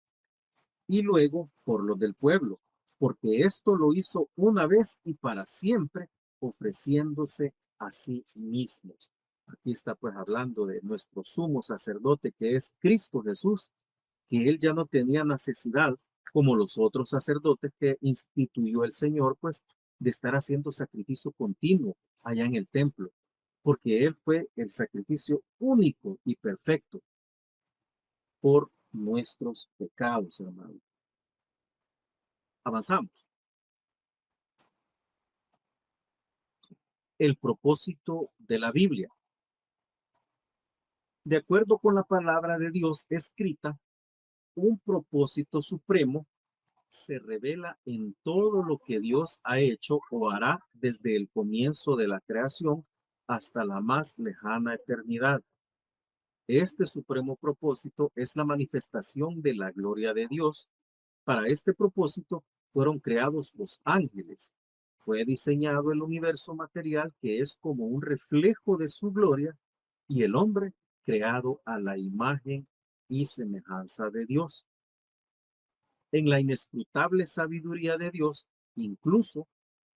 A: y luego por los del pueblo, porque esto lo hizo una vez y para siempre, ofreciéndose a sí mismo. Aquí está pues hablando de nuestro sumo sacerdote que es Cristo Jesús, que él ya no tenía necesidad como los otros sacerdotes que instituyó el Señor, pues de estar haciendo sacrificio continuo allá en el templo, porque él fue el sacrificio único y perfecto por nuestros pecados, hermano. Avanzamos. El propósito de la Biblia. De acuerdo con la palabra de Dios escrita, un propósito supremo se revela en todo lo que Dios ha hecho o hará desde el comienzo de la creación hasta la más lejana eternidad. Este supremo propósito es la manifestación de la gloria de Dios. Para este propósito fueron creados los ángeles. Fue diseñado el universo material que es como un reflejo de su gloria y el hombre creado a la imagen y semejanza de Dios. En la inescrutable sabiduría de Dios, incluso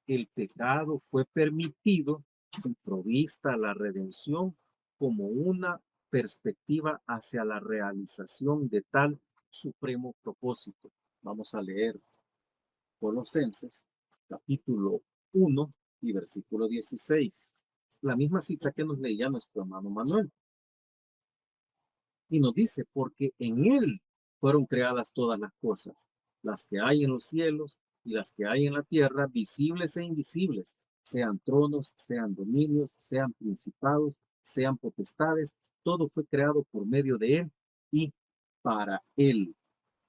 A: el pecado fue permitido y provista la redención como una perspectiva hacia la realización de tal supremo propósito. Vamos a leer Colosenses, capítulo 1 y versículo 16. La misma cita que nos leía nuestro hermano Manuel. Y nos dice, porque en Él fueron creadas todas las cosas, las que hay en los cielos y las que hay en la tierra, visibles e invisibles, sean tronos, sean dominios, sean principados, sean potestades, todo fue creado por medio de Él y para Él.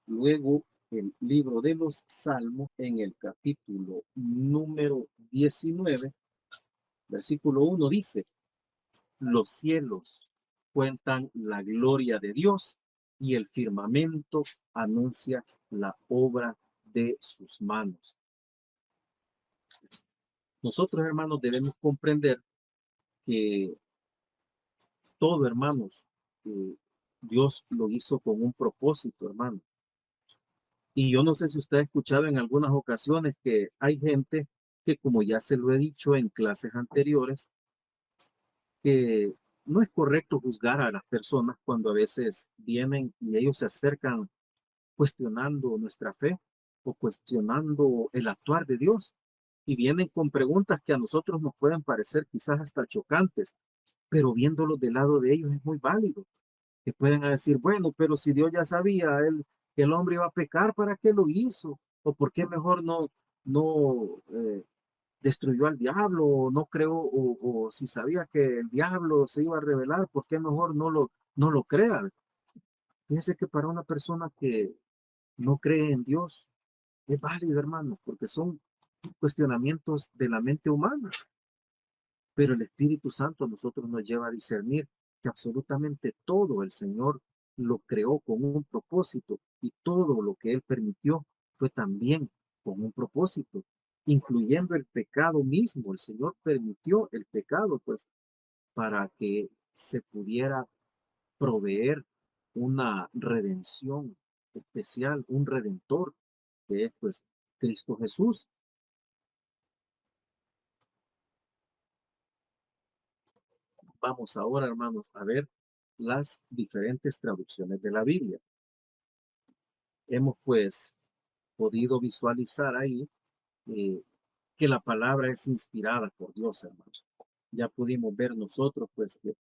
A: Luego, el libro de los Salmos, en el capítulo número 19, versículo 1 dice, los cielos cuentan la gloria de Dios y el firmamento anuncia la obra de sus manos. Nosotros, hermanos, debemos comprender que todo, hermanos, Dios lo hizo con un propósito, hermano. Y yo no sé si usted ha escuchado en algunas ocasiones que hay gente que, como ya se lo he dicho en clases anteriores, que no es correcto juzgar a las personas cuando a veces vienen y ellos se acercan cuestionando nuestra fe o cuestionando el actuar de Dios y vienen con preguntas que a nosotros nos pueden parecer quizás hasta chocantes, pero viéndolo del lado de ellos es muy válido. Que pueden decir, bueno, pero si Dios ya sabía que el hombre iba a pecar, ¿para qué lo hizo? ¿O por qué mejor no destruyó al diablo o no creó, o si sabía que el diablo se iba a revelar, ¿por qué mejor no lo crea? Fíjese que para una persona que no cree en Dios es válido, hermano, porque son cuestionamientos de la mente humana, pero el Espíritu Santo a nosotros nos lleva a discernir que absolutamente todo el Señor lo creó con un propósito y todo lo que Él permitió fue también con un propósito, incluyendo el pecado mismo. El Señor permitió el pecado, pues, para que se pudiera proveer una redención especial, un redentor, que es, pues, Cristo Jesús. Vamos ahora, hermanos, a ver las diferentes traducciones de la Biblia. Hemos, pues, podido visualizar ahí eh, que la palabra es inspirada por Dios, hermanos. Ya pudimos ver nosotros, pues, que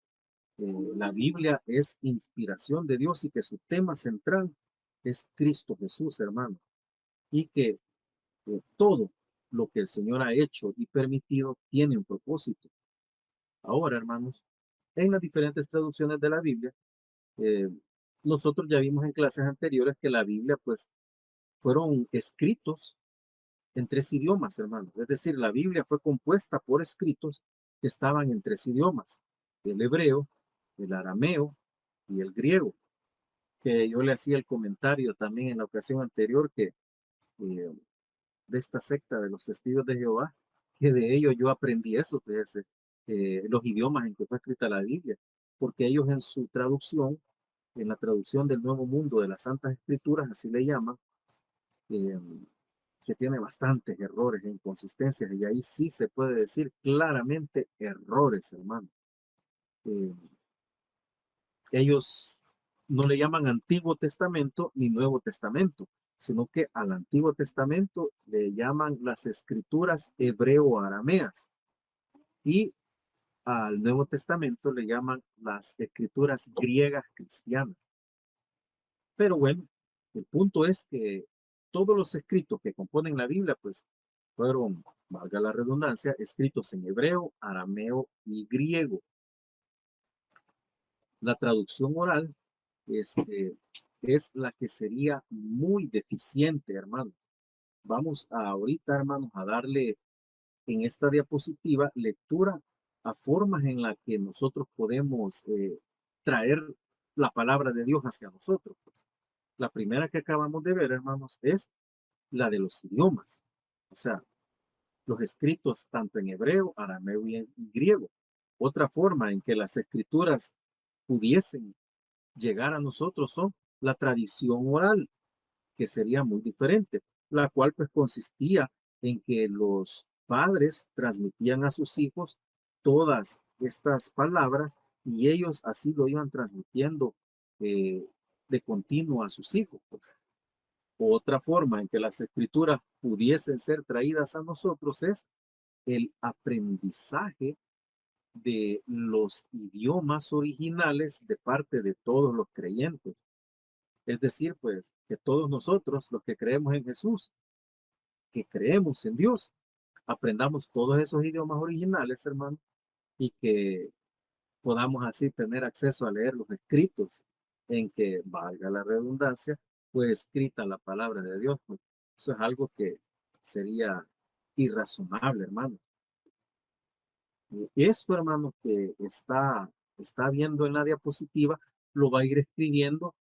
A: la Biblia es inspiración de Dios y que su tema central es Cristo Jesús, hermano. Y que todo lo que el Señor ha hecho y permitido tiene un propósito. Ahora, hermanos, en las diferentes traducciones de la Biblia, eh, nosotros ya vimos en clases anteriores que la Biblia, pues, fueron escritos en tres idiomas, hermano. Es decir, la Biblia fue compuesta por escritos que estaban en tres idiomas: el hebreo, el arameo y el griego. Que yo le hacía el comentario también en la ocasión anterior que de esta secta de los testigos de Jehová, que de ellos yo aprendí eso, fíjese, los idiomas en que fue escrita la Biblia, porque ellos en su traducción, en la traducción del Nuevo Mundo de las Santas Escrituras, así le llaman, eh, que tiene bastantes errores e inconsistencias, y ahí sí se puede decir claramente errores, hermano. Eh, Ellos no le llaman Antiguo Testamento ni Nuevo Testamento, sino que al Antiguo Testamento le llaman las escrituras hebreo-arameas y al Nuevo Testamento le llaman las escrituras griegas cristianas. Pero bueno, el punto es que todos los escritos que componen la Biblia, pues fueron, valga la redundancia, escritos en hebreo, arameo y griego. La traducción oral es la que sería muy deficiente, hermanos. Vamos ahorita, hermanos, a darle en esta diapositiva lectura a formas en las que nosotros podemos traer la palabra de Dios hacia nosotros, pues. La primera que acabamos de ver, hermanos, es la de los idiomas. O sea, los escritos tanto en hebreo, arameo y griego. Otra forma en que las escrituras pudiesen llegar a nosotros son la tradición oral, que sería muy diferente, la cual pues consistía en que los padres transmitían a sus hijos todas estas palabras y ellos así lo iban transmitiendo eh, de continuo a sus hijos. Pues. Otra forma en que las escrituras pudiesen ser traídas a nosotros es el aprendizaje de los idiomas originales de parte de todos los creyentes. Es decir, pues que todos nosotros, los que creemos en Jesús, que creemos en Dios, aprendamos todos esos idiomas originales, hermano, y que podamos así tener acceso a leer los escritos en que, valga la redundancia, fue escrita la palabra de Dios. Pues. Eso es algo que sería irrazonable, hermano. Esto, hermano, que está viendo en la diapositiva, lo va a ir escribiendo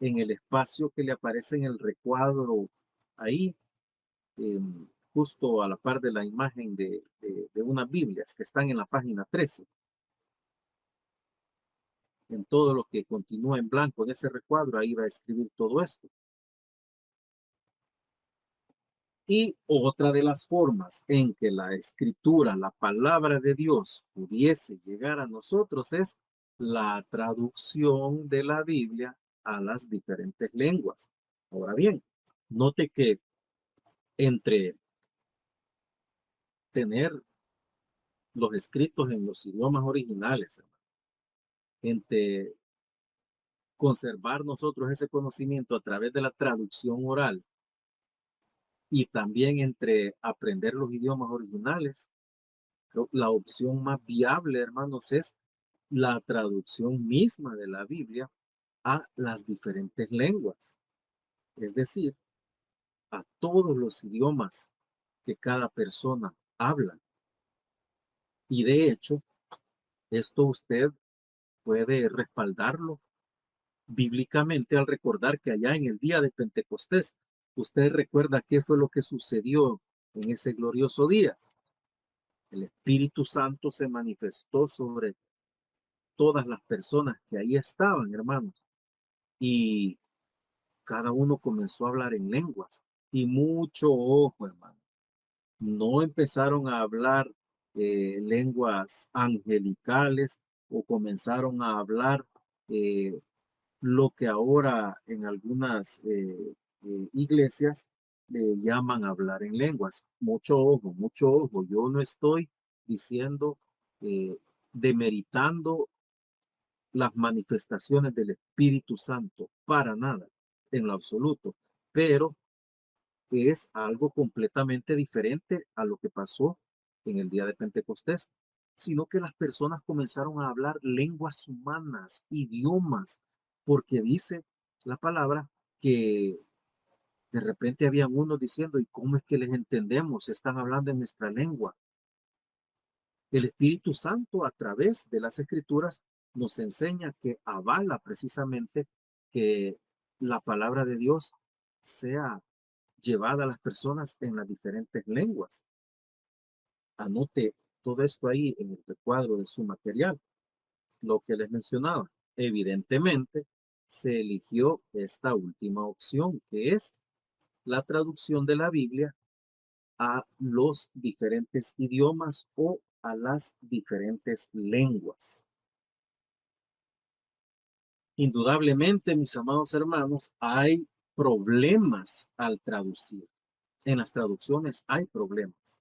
A: en el espacio que le aparece en el recuadro ahí, eh, justo a la par de la imagen de unas Biblias que están en la página 13. En todo lo que continúa en blanco en ese recuadro, ahí va a escribir todo esto. Y otra de las formas en que la escritura, la palabra de Dios, pudiese llegar a nosotros es la traducción de la Biblia a las diferentes lenguas. Ahora bien, note que entre tener los escritos en los idiomas originales, entre conservar nosotros ese conocimiento a través de la traducción oral y también entre aprender los idiomas originales, la opción más viable, hermanos, es la traducción misma de la Biblia a las diferentes lenguas, es decir, a todos los idiomas que cada persona habla. Y de hecho, esto usted puede respaldarlo bíblicamente al recordar que allá en el día de Pentecostés, usted recuerda qué fue lo que sucedió en ese glorioso día. El Espíritu Santo se manifestó sobre todas las personas que ahí estaban, hermanos, y cada uno comenzó a hablar en lenguas. Y mucho ojo, hermano. No empezaron a hablar lenguas angelicales o comenzaron a hablar eh, lo que ahora en algunas iglesias le llaman hablar en lenguas. Mucho ojo, mucho ojo. Yo no estoy diciendo, eh, demeritando las manifestaciones del Espíritu Santo, para nada, en lo absoluto, pero es algo completamente diferente a lo que pasó en el día de Pentecostés, sino que las personas comenzaron a hablar lenguas humanas, idiomas, porque dice la palabra que de repente habían unos diciendo, ¿y cómo es que les entendemos? Están hablando en nuestra lengua. El Espíritu Santo a través de las Escrituras nos enseña que avala precisamente que la palabra de Dios sea llevada a las personas en las diferentes lenguas. Anote todo esto ahí en el recuadro de su material, lo que les mencionaba. Evidentemente, se eligió esta última opción, que es la traducción de la Biblia a los diferentes idiomas o a las diferentes lenguas. Indudablemente, mis amados hermanos, hay problemas al traducir. En las traducciones hay problemas.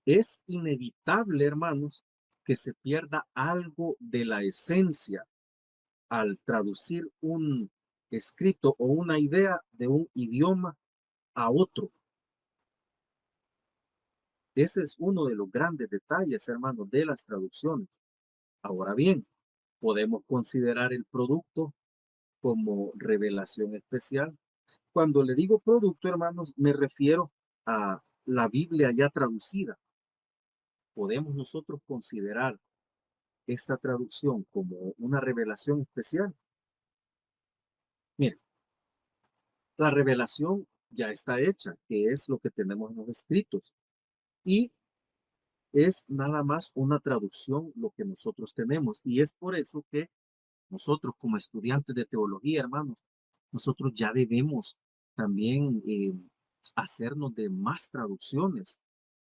A: Es inevitable, hermanos, que se pierda algo de la esencia al traducir un escrito o una idea de un idioma a otro. Ese es uno de los grandes detalles, hermanos, de las traducciones. Ahora bien, podemos considerar el producto como revelación especial. Cuando le digo producto, hermanos, me refiero a la Biblia ya traducida. Podemos nosotros considerar esta traducción como una revelación especial. Mire, la revelación ya está hecha, que es lo que tenemos en los escritos. Y es nada más una traducción lo que nosotros tenemos. Y es por eso que nosotros como estudiantes de teología, hermanos, nosotros ya debemos también hacernos de más traducciones.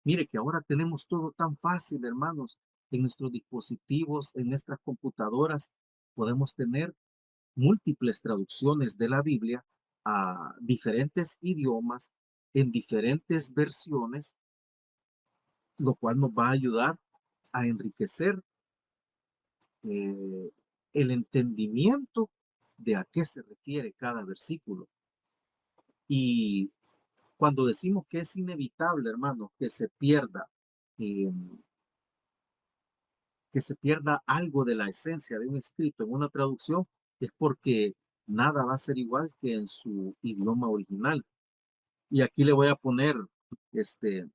A: Mire que ahora tenemos todo tan fácil, hermanos, en nuestros dispositivos, en nuestras computadoras, podemos tener múltiples traducciones de la Biblia a diferentes idiomas, en diferentes versiones, lo cual nos va a ayudar a enriquecer eh, el entendimiento de a qué se refiere cada versículo. Y cuando decimos que es inevitable, hermano, eh, que se pierda algo de la esencia de un escrito en una traducción, es porque nada va a ser igual que en su idioma original. Y aquí le voy a poner este,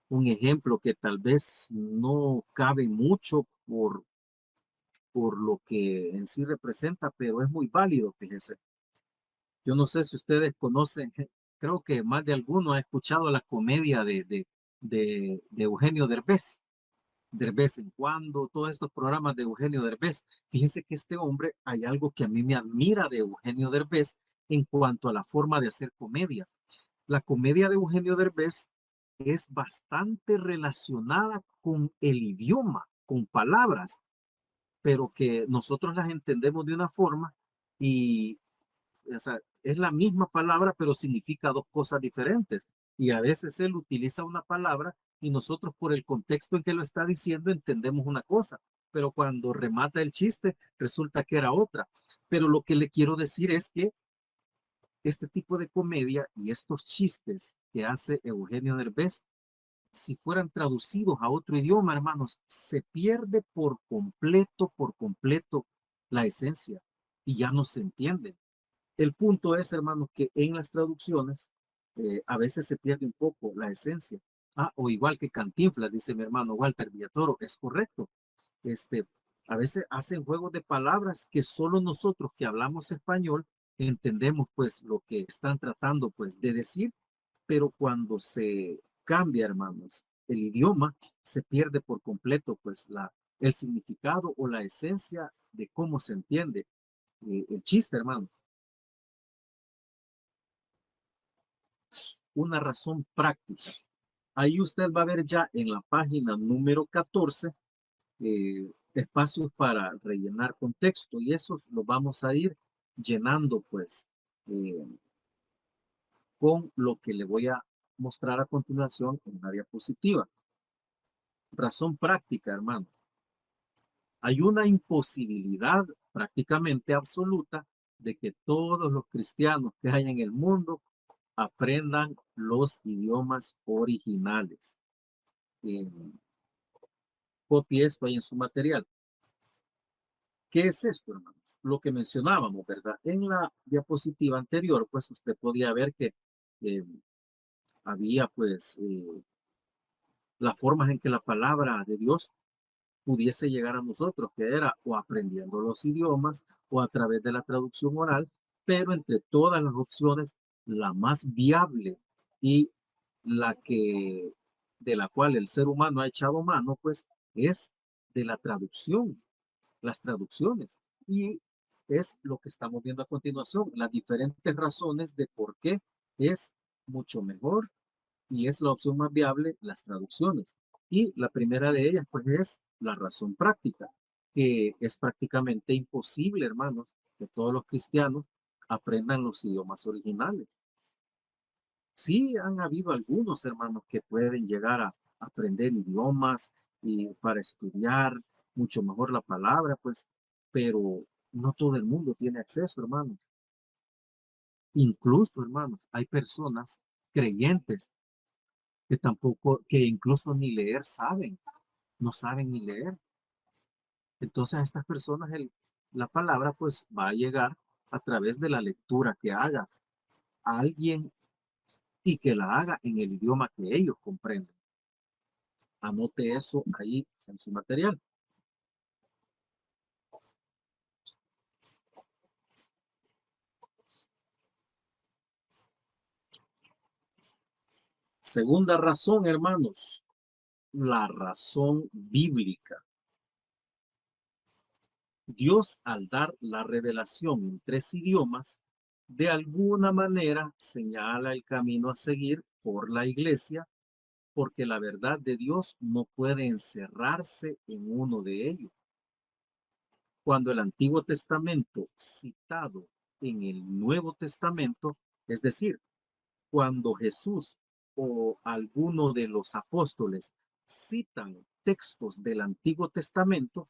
A: un ejemplo que tal vez no cabe mucho por lo que en sí representa, pero es muy válido, fíjense. Yo no sé si ustedes conocen, creo que más de alguno ha escuchado la comedia de Eugenio Derbez. Derbez en cuando, todos estos programas de Eugenio Derbez. Fíjense que este hombre, hay algo que a mí me admira de Eugenio Derbez en cuanto a la forma de hacer comedia. La comedia de Eugenio Derbez es bastante relacionada con el idioma, con palabras, pero que nosotros las entendemos de una forma y o sea, es la misma palabra, pero significa dos cosas diferentes. Y a veces él utiliza una palabra y nosotros por el contexto en que lo está diciendo entendemos una cosa, pero cuando remata el chiste resulta que era otra. Pero lo que le quiero decir es que este tipo de comedia y estos chistes que hace Eugenio Derbez, si fueran traducidos a otro idioma, hermanos, se pierde por completo la esencia y ya no se entiende. El punto es, hermanos, que en las traducciones a veces se pierde un poco la esencia. Ah, o igual que Cantinflas, dice mi hermano Walter Villatoro, es correcto. Este, a veces hacen juegos de palabras que solo nosotros que hablamos español entendemos pues lo que están tratando pues de decir, pero cuando se cambia, hermanos, el idioma, se pierde por completo pues el significado o la esencia de cómo se entiende el chiste, hermanos. Una razón práctica. Ahí usted va a ver ya en la página número 14 espacios para rellenar contexto y esos los vamos a ir llenando pues eh, con lo que le voy a mostrar a continuación en una diapositiva. Razón práctica, hermanos. Hay una imposibilidad prácticamente absoluta de que todos los cristianos que hay en el mundo aprendan los idiomas originales. Eh, copie esto ahí en su material. ¿Qué es esto, hermanos? Lo que mencionábamos, ¿verdad? En la diapositiva anterior, pues usted podía ver que eh, había, pues, las formas en que la palabra de Dios pudiese llegar a nosotros, que era o aprendiendo los idiomas o a través de la traducción oral, pero entre todas las opciones, la más viable y la que de la cual el ser humano ha echado mano, pues, es de la traducción, las traducciones. Y es lo que estamos viendo a continuación, las diferentes razones de por qué es mucho mejor y es la opción más viable las traducciones. Y la primera de ellas, pues, es la razón práctica, que es prácticamente imposible, hermanos, que todos los cristianos aprendan los idiomas originales. Sí han habido algunos hermanos que pueden llegar a aprender idiomas y para estudiar mucho mejor la palabra, pues, pero no todo el mundo tiene acceso, hermanos. Incluso, hermanos, hay personas creyentes que tampoco, que incluso ni leer saben, no saben ni leer. Entonces a estas personas la palabra pues va a llegar a través de la lectura que haga alguien y que la haga en el idioma que ellos comprenden. Anote eso ahí en su material. Segunda razón, hermanos, la razón bíblica. Dios, al dar la revelación en 3 idiomas, de alguna manera señala el camino a seguir por la iglesia, porque la verdad de Dios no puede encerrarse en uno de ellos. Cuando el Antiguo Testamento citado en el Nuevo Testamento, es decir, cuando Jesús o alguno de los apóstoles citan textos del Antiguo Testamento,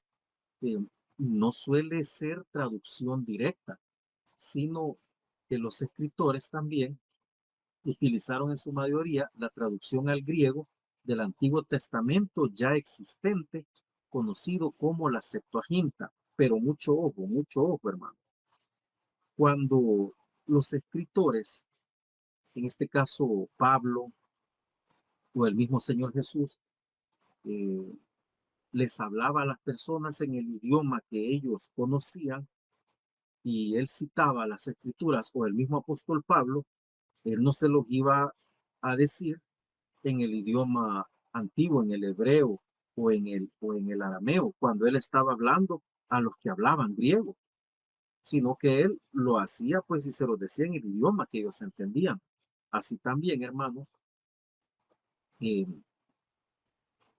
A: eh, no suele ser traducción directa, sino que los escritores también utilizaron en su mayoría la traducción al griego del Antiguo Testamento ya existente, conocido como la Septuaginta. Pero mucho ojo, hermano. Cuando los escritores, en este caso Pablo o el mismo Señor Jesús, eh, les hablaba a las personas en el idioma que ellos conocían, y él citaba las escrituras, o el mismo apóstol Pablo, él no se los iba a decir en el idioma antiguo, en el hebreo o en el arameo, cuando él estaba hablando a los que hablaban griego, sino que él lo hacía pues y se lo decía en el idioma que ellos entendían. Así también, hermanos, eh,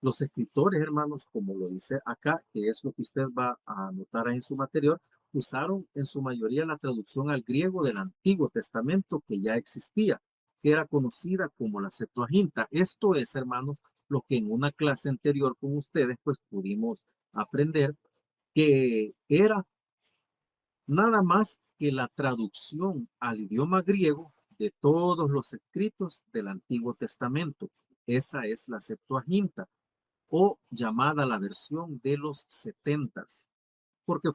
A: los escritores, hermanos, como lo dice acá, que es lo que usted va a anotar ahí en su material, usaron en su mayoría la traducción al griego del Antiguo Testamento que ya existía, que era conocida como la Septuaginta. Esto es, hermanos, lo que en una clase anterior con ustedes pues pudimos aprender, que era nada más que la traducción al idioma griego de todos los escritos del Antiguo Testamento. Esa es la Septuaginta, o llamada la versión de los 70, porque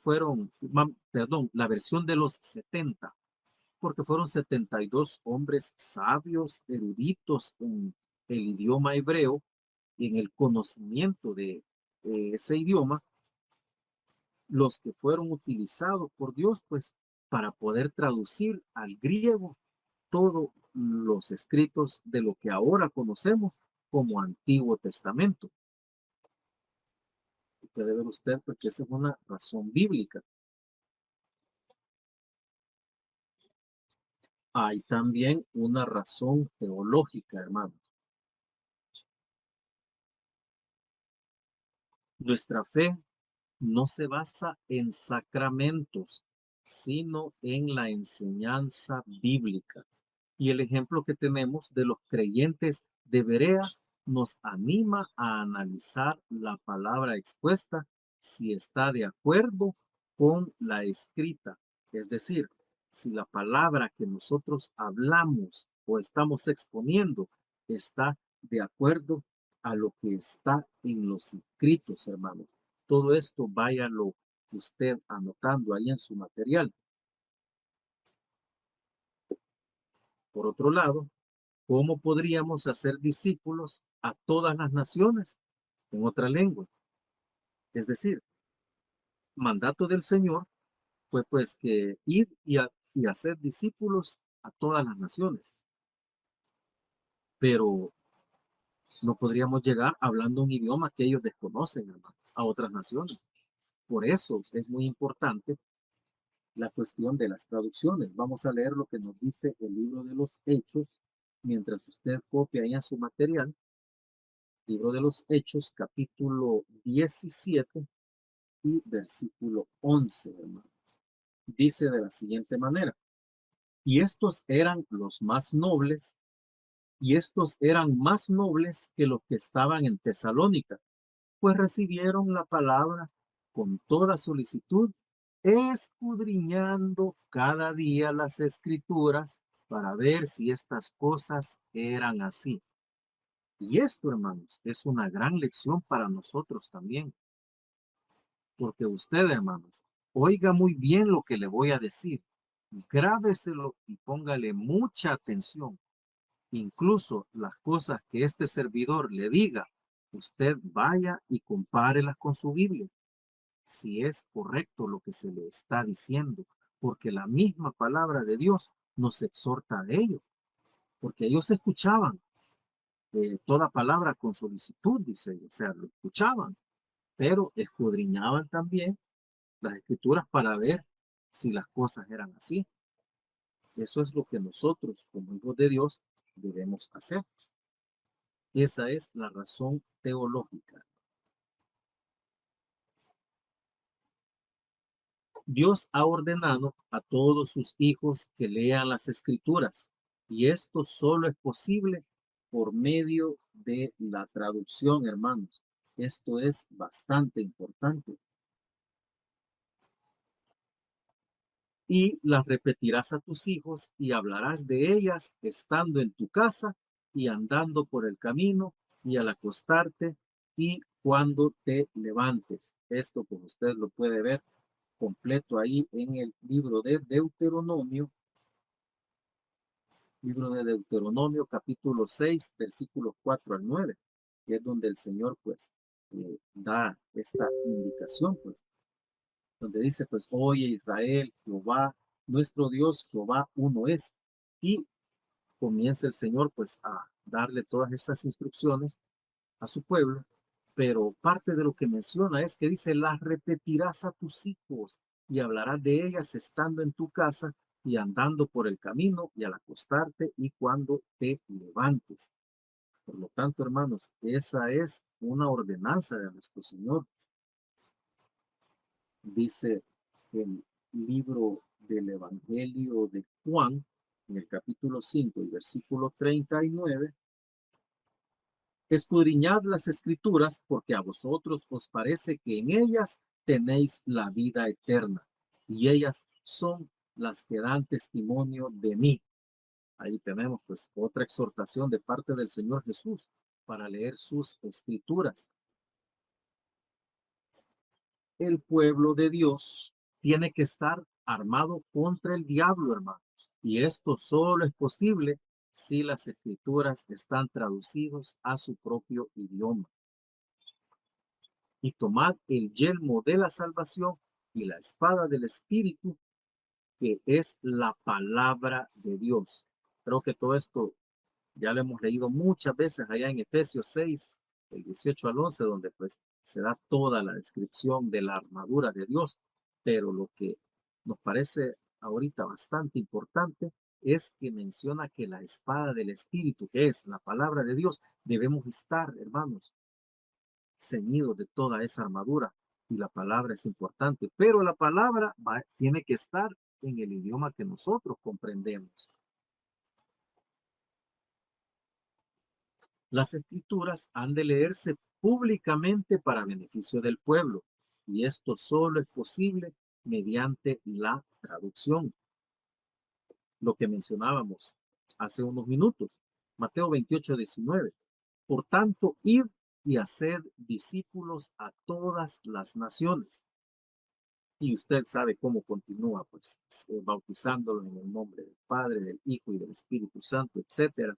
A: la versión de los 70, porque fueron 72 hombres sabios, eruditos en el idioma hebreo y en el conocimiento de ese idioma, los que fueron utilizados por Dios, pues, para poder traducir al griego todos los escritos de lo que ahora conocemos como Antiguo Testamento. Puede ver usted, porque esa es una razón bíblica. Hay también una razón teológica, hermanos. Nuestra fe no se basa en sacramentos, sino en la enseñanza bíblica. Y el ejemplo que tenemos de los creyentes de Berea nos anima a analizar la palabra expuesta si está de acuerdo con la escrita. Es decir, si la palabra que nosotros hablamos o estamos exponiendo está de acuerdo a lo que está en los escritos, hermanos. Todo esto váyalo usted anotando ahí en su material. Por otro lado, ¿cómo podríamos hacer discípulos a todas las naciones en otra lengua? Es decir, mandato del Señor fue pues que ir y hacer discípulos a todas las naciones. Pero no podríamos llegar hablando un idioma que ellos desconocen, hermanos, a otras naciones. Por eso es muy importante la cuestión de las traducciones. Vamos a leer lo que nos dice el libro de los Hechos, mientras usted copia ahí en su material. Libro de los Hechos, capítulo 17 y versículo 11, hermanos. Dice de la siguiente manera: y estos eran los más nobles, y estos eran más nobles que los que estaban en Tesalónica, pues recibieron la palabra con toda solicitud, escudriñando cada día las escrituras para ver si estas cosas eran así. Y esto, hermanos, es una gran lección para nosotros también, porque usted, hermanos, oiga muy bien lo que le voy a decir, grábeselo y póngale mucha atención. Incluso las cosas que este servidor le diga, usted vaya y compárelas con su Biblia, si es correcto lo que se le está diciendo, porque la misma palabra de Dios nos exhorta a ello, porque ellos escuchaban toda palabra con solicitud, dice, o sea, lo escuchaban, pero escudriñaban también las escrituras para ver si las cosas eran así. Eso es lo que nosotros, como hijos de Dios, debemos hacer. Esa es la razón teológica. Dios ha ordenado a todos sus hijos que lean las escrituras, y esto solo es posible por medio de la traducción, hermanos. Esto es bastante importante. Y las repetirás a tus hijos y hablarás de ellas estando en tu casa y andando por el camino y al acostarte y cuando te levantes. Esto, pues usted lo puede ver completo ahí en el libro de Deuteronomio, capítulo 6, versículos 4 al 9, que es donde el Señor, pues, da esta indicación, pues, donde dice, pues, oye Israel, Jehová, nuestro Dios, Jehová uno es. Y comienza el Señor, pues, a darle todas estas instrucciones a su pueblo, pero parte de lo que menciona es que dice, las repetirás a tus hijos y hablarás de ellas estando en tu casa y andando por el camino y al acostarte y cuando te levantes. Por lo tanto, hermanos, esa es una ordenanza de nuestro Señor. Dice el libro del Evangelio de Juan, en el capítulo 5 y versículo 39, escudriñad las escrituras porque a vosotros os parece que en ellas tenéis la vida eterna y ellas son las que dan testimonio de mí. Ahí tenemos pues otra exhortación de parte del Señor Jesús para leer sus escrituras. El pueblo de Dios tiene que estar armado contra el diablo, hermanos. Y esto solo es posible si las escrituras están traducidas a su propio idioma. Y tomad el yelmo de la salvación y la espada del Espíritu, que es la palabra de Dios. Creo que todo esto ya lo hemos leído muchas veces allá en Efesios 6, del 18 al 11, donde pues se da toda la descripción de la armadura de Dios. Pero lo que nos parece ahorita bastante importante es que menciona que la espada del Espíritu, que es la palabra de Dios, debemos estar, hermanos, ceñidos de toda esa armadura. Y la palabra es importante, pero la palabra tiene que estar en el idioma que nosotros comprendemos. Las escrituras han de leerse públicamente para beneficio del pueblo, y esto solo es posible mediante la traducción. Lo que mencionábamos hace unos minutos, Mateo 28, 19. Por tanto, id y haced discípulos a todas las naciones. Y usted sabe cómo continúa, pues, bautizándolos en el nombre del Padre, del Hijo y del Espíritu Santo, etcétera.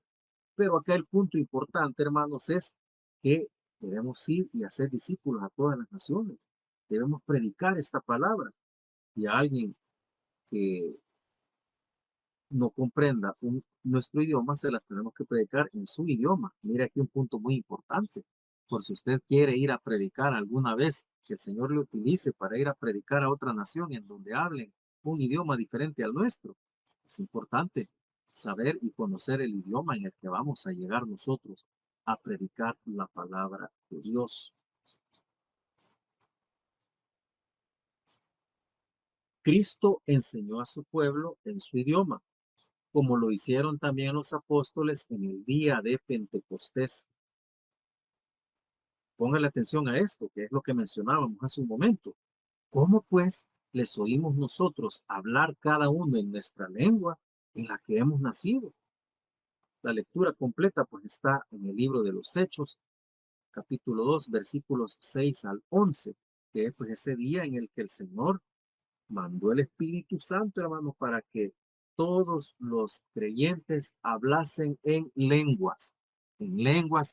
A: Pero acá el punto importante, hermanos, es que debemos ir y hacer discípulos a todas las naciones. Debemos predicar esta palabra. Y a alguien que no comprenda nuestro idioma, se las tenemos que predicar en su idioma. Mire aquí un punto muy importante. Por si usted quiere ir a predicar alguna vez, que el Señor le utilice para ir a predicar a otra nación en donde hablen un idioma diferente al nuestro. Es importante saber y conocer el idioma en el que vamos a llegar nosotros a predicar la palabra de Dios. Cristo enseñó a su pueblo en su idioma, como lo hicieron también los apóstoles en el día de Pentecostés. Póngale atención a esto, que es lo que mencionábamos hace un momento. ¿Cómo pues les oímos nosotros hablar cada uno en nuestra lengua en la que hemos nacido? La lectura completa pues está en el libro de los Hechos, capítulo 2, versículos 6 al 11, que es pues ese día en el que el Señor mandó el Espíritu Santo, hermano, para que todos los creyentes hablasen en lenguas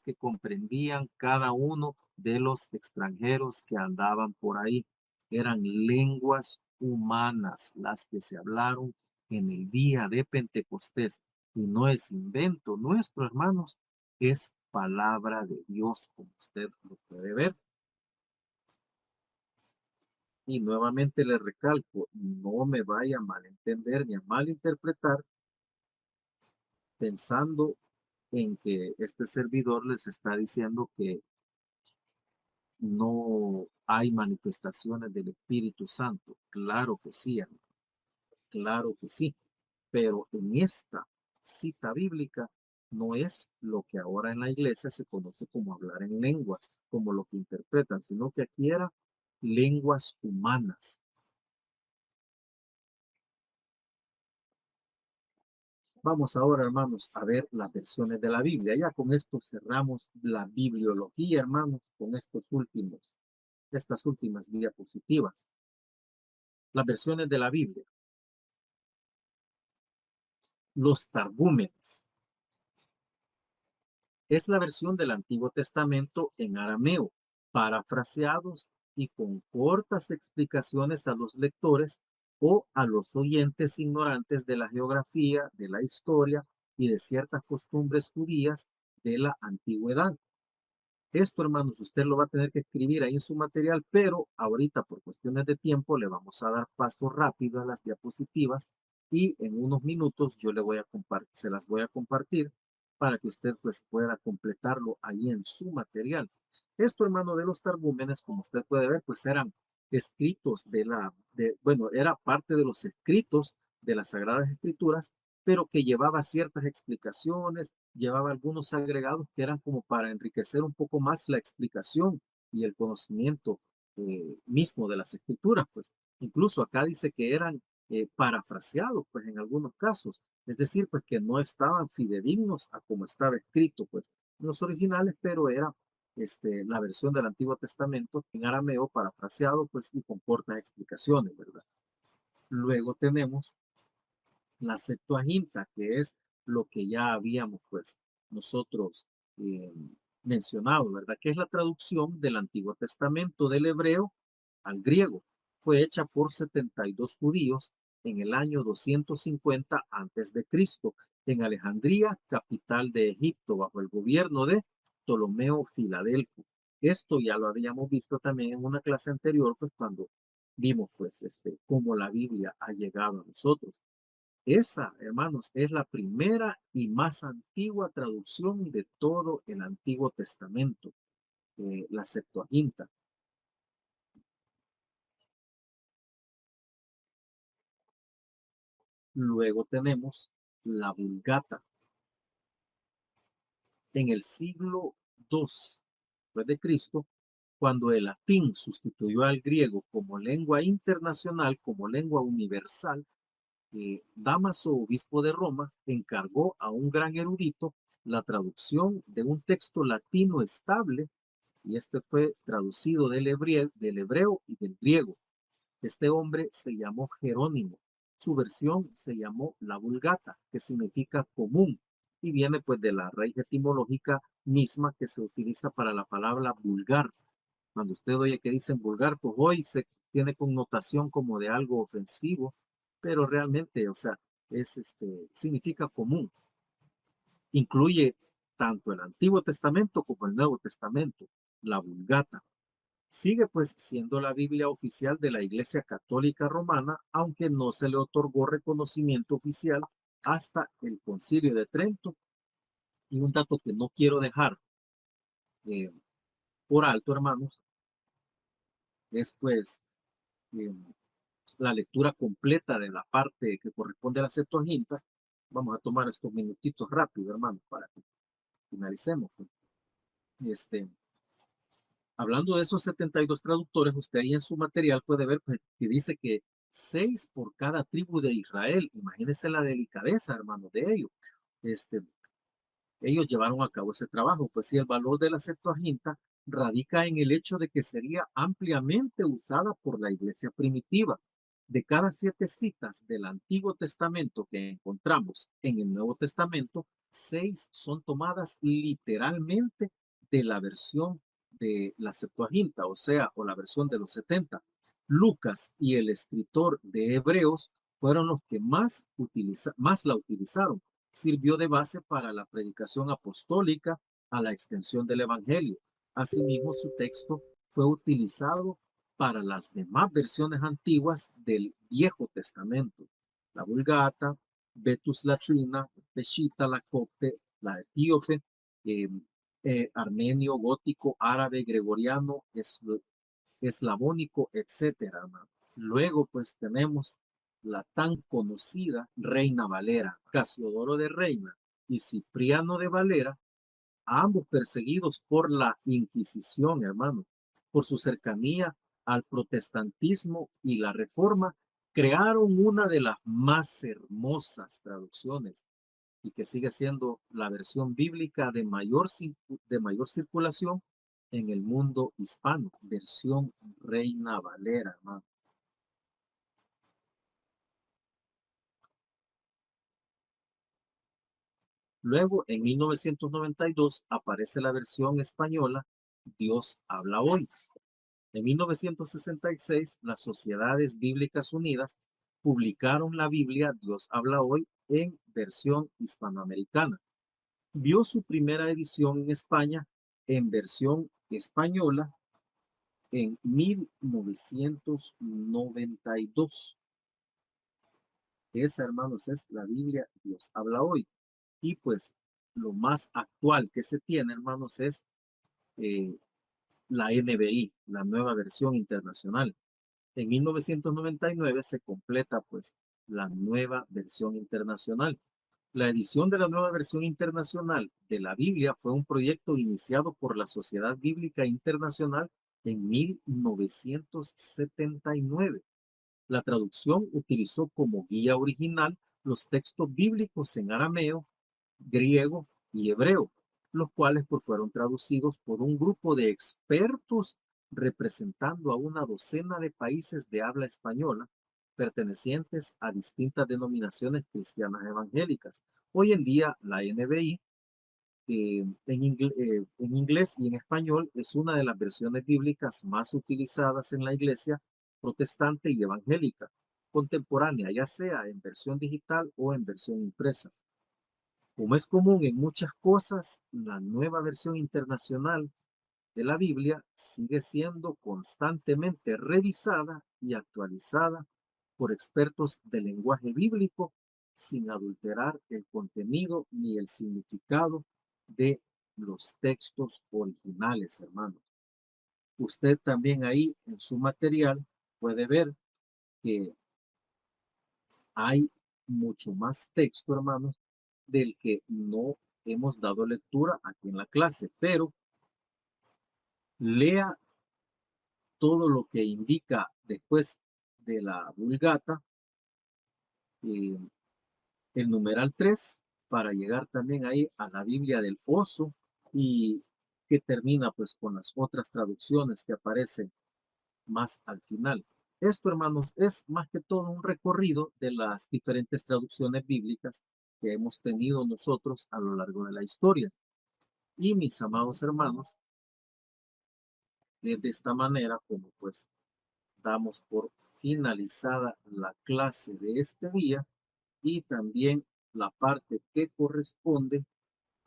A: que comprendían cada uno de los extranjeros que andaban por ahí. Eran lenguas humanas las que se hablaron en el día de Pentecostés. Y no es invento nuestro, hermanos, es palabra de Dios, como usted lo puede ver. Y nuevamente le recalco, no me vaya a malentender ni a malinterpretar pensando en que este servidor les está diciendo que no hay manifestaciones del Espíritu Santo. Claro que sí, hermano, claro que sí. Pero en esta cita bíblica no es lo que ahora en la iglesia se conoce como hablar en lenguas, como lo que interpretan, sino que aquí era lenguas humanas. Vamos ahora, hermanos, a ver las versiones de la Biblia. Ya con esto cerramos la bibliología, hermanos, con estas últimas diapositivas. Las versiones de la Biblia. Los targúmenes. Es la versión del Antiguo Testamento en arameo, parafraseados y con cortas explicaciones a los lectores o a los oyentes ignorantes de la geografía, de la historia y de ciertas costumbres judías de la antigüedad. Esto, hermanos, usted lo va a tener que escribir ahí en su material, pero ahorita por cuestiones de tiempo le vamos a dar paso rápido a las diapositivas y en unos minutos yo le voy a se las voy a compartir para que usted pues pueda completarlo ahí en su material. Esto, hermano, de los targúmenes, como usted puede ver, pues eran escritos bueno, era parte de los escritos de las Sagradas Escrituras, pero que llevaba ciertas explicaciones, llevaba algunos agregados que eran como para enriquecer un poco más la explicación y el conocimiento mismo de las escrituras, pues incluso acá dice que eran parafraseados, pues en algunos casos, es decir, pues que no estaban fidedignos a como estaba escrito, pues en los originales, pero era la versión del Antiguo Testamento en arameo parafraseado, pues y con cortas explicaciones, ¿verdad? Luego tenemos la Septuaginta, que es lo que ya habíamos pues nosotros eh, mencionado, ¿verdad? Que es la traducción del Antiguo Testamento del hebreo al griego. Fue hecha por 72 judíos en el año 250 antes de Cristo, en Alejandría, capital de Egipto, bajo el gobierno de Ptolomeo Filadelfo. Esto ya lo habíamos visto también en una clase anterior, pues cuando vimos pues cómo la Biblia ha llegado a nosotros. Esa, hermanos, es la primera y más antigua traducción de todo el Antiguo Testamento, la Septuaginta. Luego tenemos la Vulgata. En el siglo II después de Cristo, cuando el latín sustituyó al griego como lengua internacional, como lengua universal, Dámaso, obispo de Roma, encargó a un gran erudito la traducción de un texto latino estable, y este fue traducido del hebreo y del griego. Este hombre se llamó Jerónimo. Su versión se llamó la Vulgata, que significa común, y viene pues de la raíz etimológica misma que se utiliza para la palabra vulgar. Cuando usted oye que dicen vulgar, pues hoy se tiene connotación como de algo ofensivo, pero realmente, o sea, significa común. Incluye tanto el Antiguo Testamento como el Nuevo Testamento, la Vulgata. Sigue pues siendo la Biblia oficial de la Iglesia Católica Romana, aunque no se le otorgó reconocimiento oficial hasta el Concilio de Trento. Y un dato que no quiero dejar eh, por alto, hermanos, es pues eh, la lectura completa de la parte que corresponde a la Septuaginta. Vamos a tomar estos minutitos rápido, hermanos, para que finalicemos. Este, Hablando de esos 72 traductores, usted ahí en su material puede ver pues, que dice que 6 por cada tribu de Israel. Imagínense la delicadeza, hermano, de ellos. Ellos llevaron a cabo ese trabajo. Pues sí, el valor de la Septuaginta radica en el hecho de que sería ampliamente usada por la iglesia primitiva. De cada 7 citas del Antiguo Testamento que encontramos en el Nuevo Testamento, 6 son tomadas literalmente de la versión de la Septuaginta, o sea, o la versión de los 70. Lucas y el escritor de Hebreos fueron los que más la utilizaron. Sirvió de base para la predicación apostólica a la extensión del Evangelio. Asimismo, su texto fue utilizado para las demás versiones antiguas del Viejo Testamento, la Vulgata, Vetus Latina, Peshitta, la Copte, la Etíope, eh, armenio, gótico, árabe, gregoriano, eslavónico, etcétera. Luego, pues tenemos la tan conocida Reina Valera, Casiodoro de Reina y Cipriano de Valera, ambos perseguidos por la Inquisición, hermano, por su cercanía al protestantismo y la Reforma, crearon una de las más hermosas traducciones y que sigue siendo la versión bíblica de mayor circulación en el mundo hispano, versión Reina Valera, hermano. Luego, en 1992, aparece la versión española Dios habla hoy. En 1966, las Sociedades Bíblicas Unidas publicaron la Biblia Dios habla hoy en versión hispanoamericana. Vio su primera edición en España en versión española en 1992. Esa, hermanos, es la Biblia Dios habla hoy. Y pues lo más actual que se tiene, hermanos, es eh, la NBI, la nueva versión internacional. En 1999 se completa pues la nueva versión internacional. La edición de la nueva versión internacional de la Biblia fue un proyecto iniciado por la Sociedad Bíblica Internacional en 1979. La traducción utilizó como guía original los textos bíblicos en arameo, griego y hebreo, los cuales pues, fueron traducidos por un grupo de expertos representando a una docena de países de habla española pertenecientes a distintas denominaciones cristianas evangélicas. Hoy en día la NBI en inglés y en español es una de las versiones bíblicas más utilizadas en la iglesia protestante y evangélica contemporánea, ya sea en versión digital o en versión impresa. Como es común en muchas cosas, la nueva versión internacional de la Biblia sigue siendo constantemente revisada y actualizada por expertos del lenguaje bíblico sin adulterar el contenido ni el significado de los textos originales, hermanos. Usted también ahí en su material puede ver que hay mucho más texto, hermanos, del que no hemos dado lectura aquí en la clase, pero lea todo lo que indica después de la Vulgata, eh, el numeral 3 para llegar también ahí a la Biblia del Oso y que termina pues con las otras traducciones que aparecen más al final. Esto, hermanos, es más que todo un recorrido de las diferentes traducciones bíblicas que hemos tenido nosotros a lo largo de la historia. Y mis amados hermanos, de esta manera, como pues damos por finalizada la clase de este día y también la parte que corresponde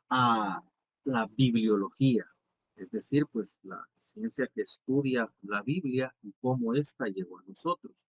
A: a la bibliología, es decir, pues la ciencia que estudia la Biblia y cómo ésta llegó a nosotros.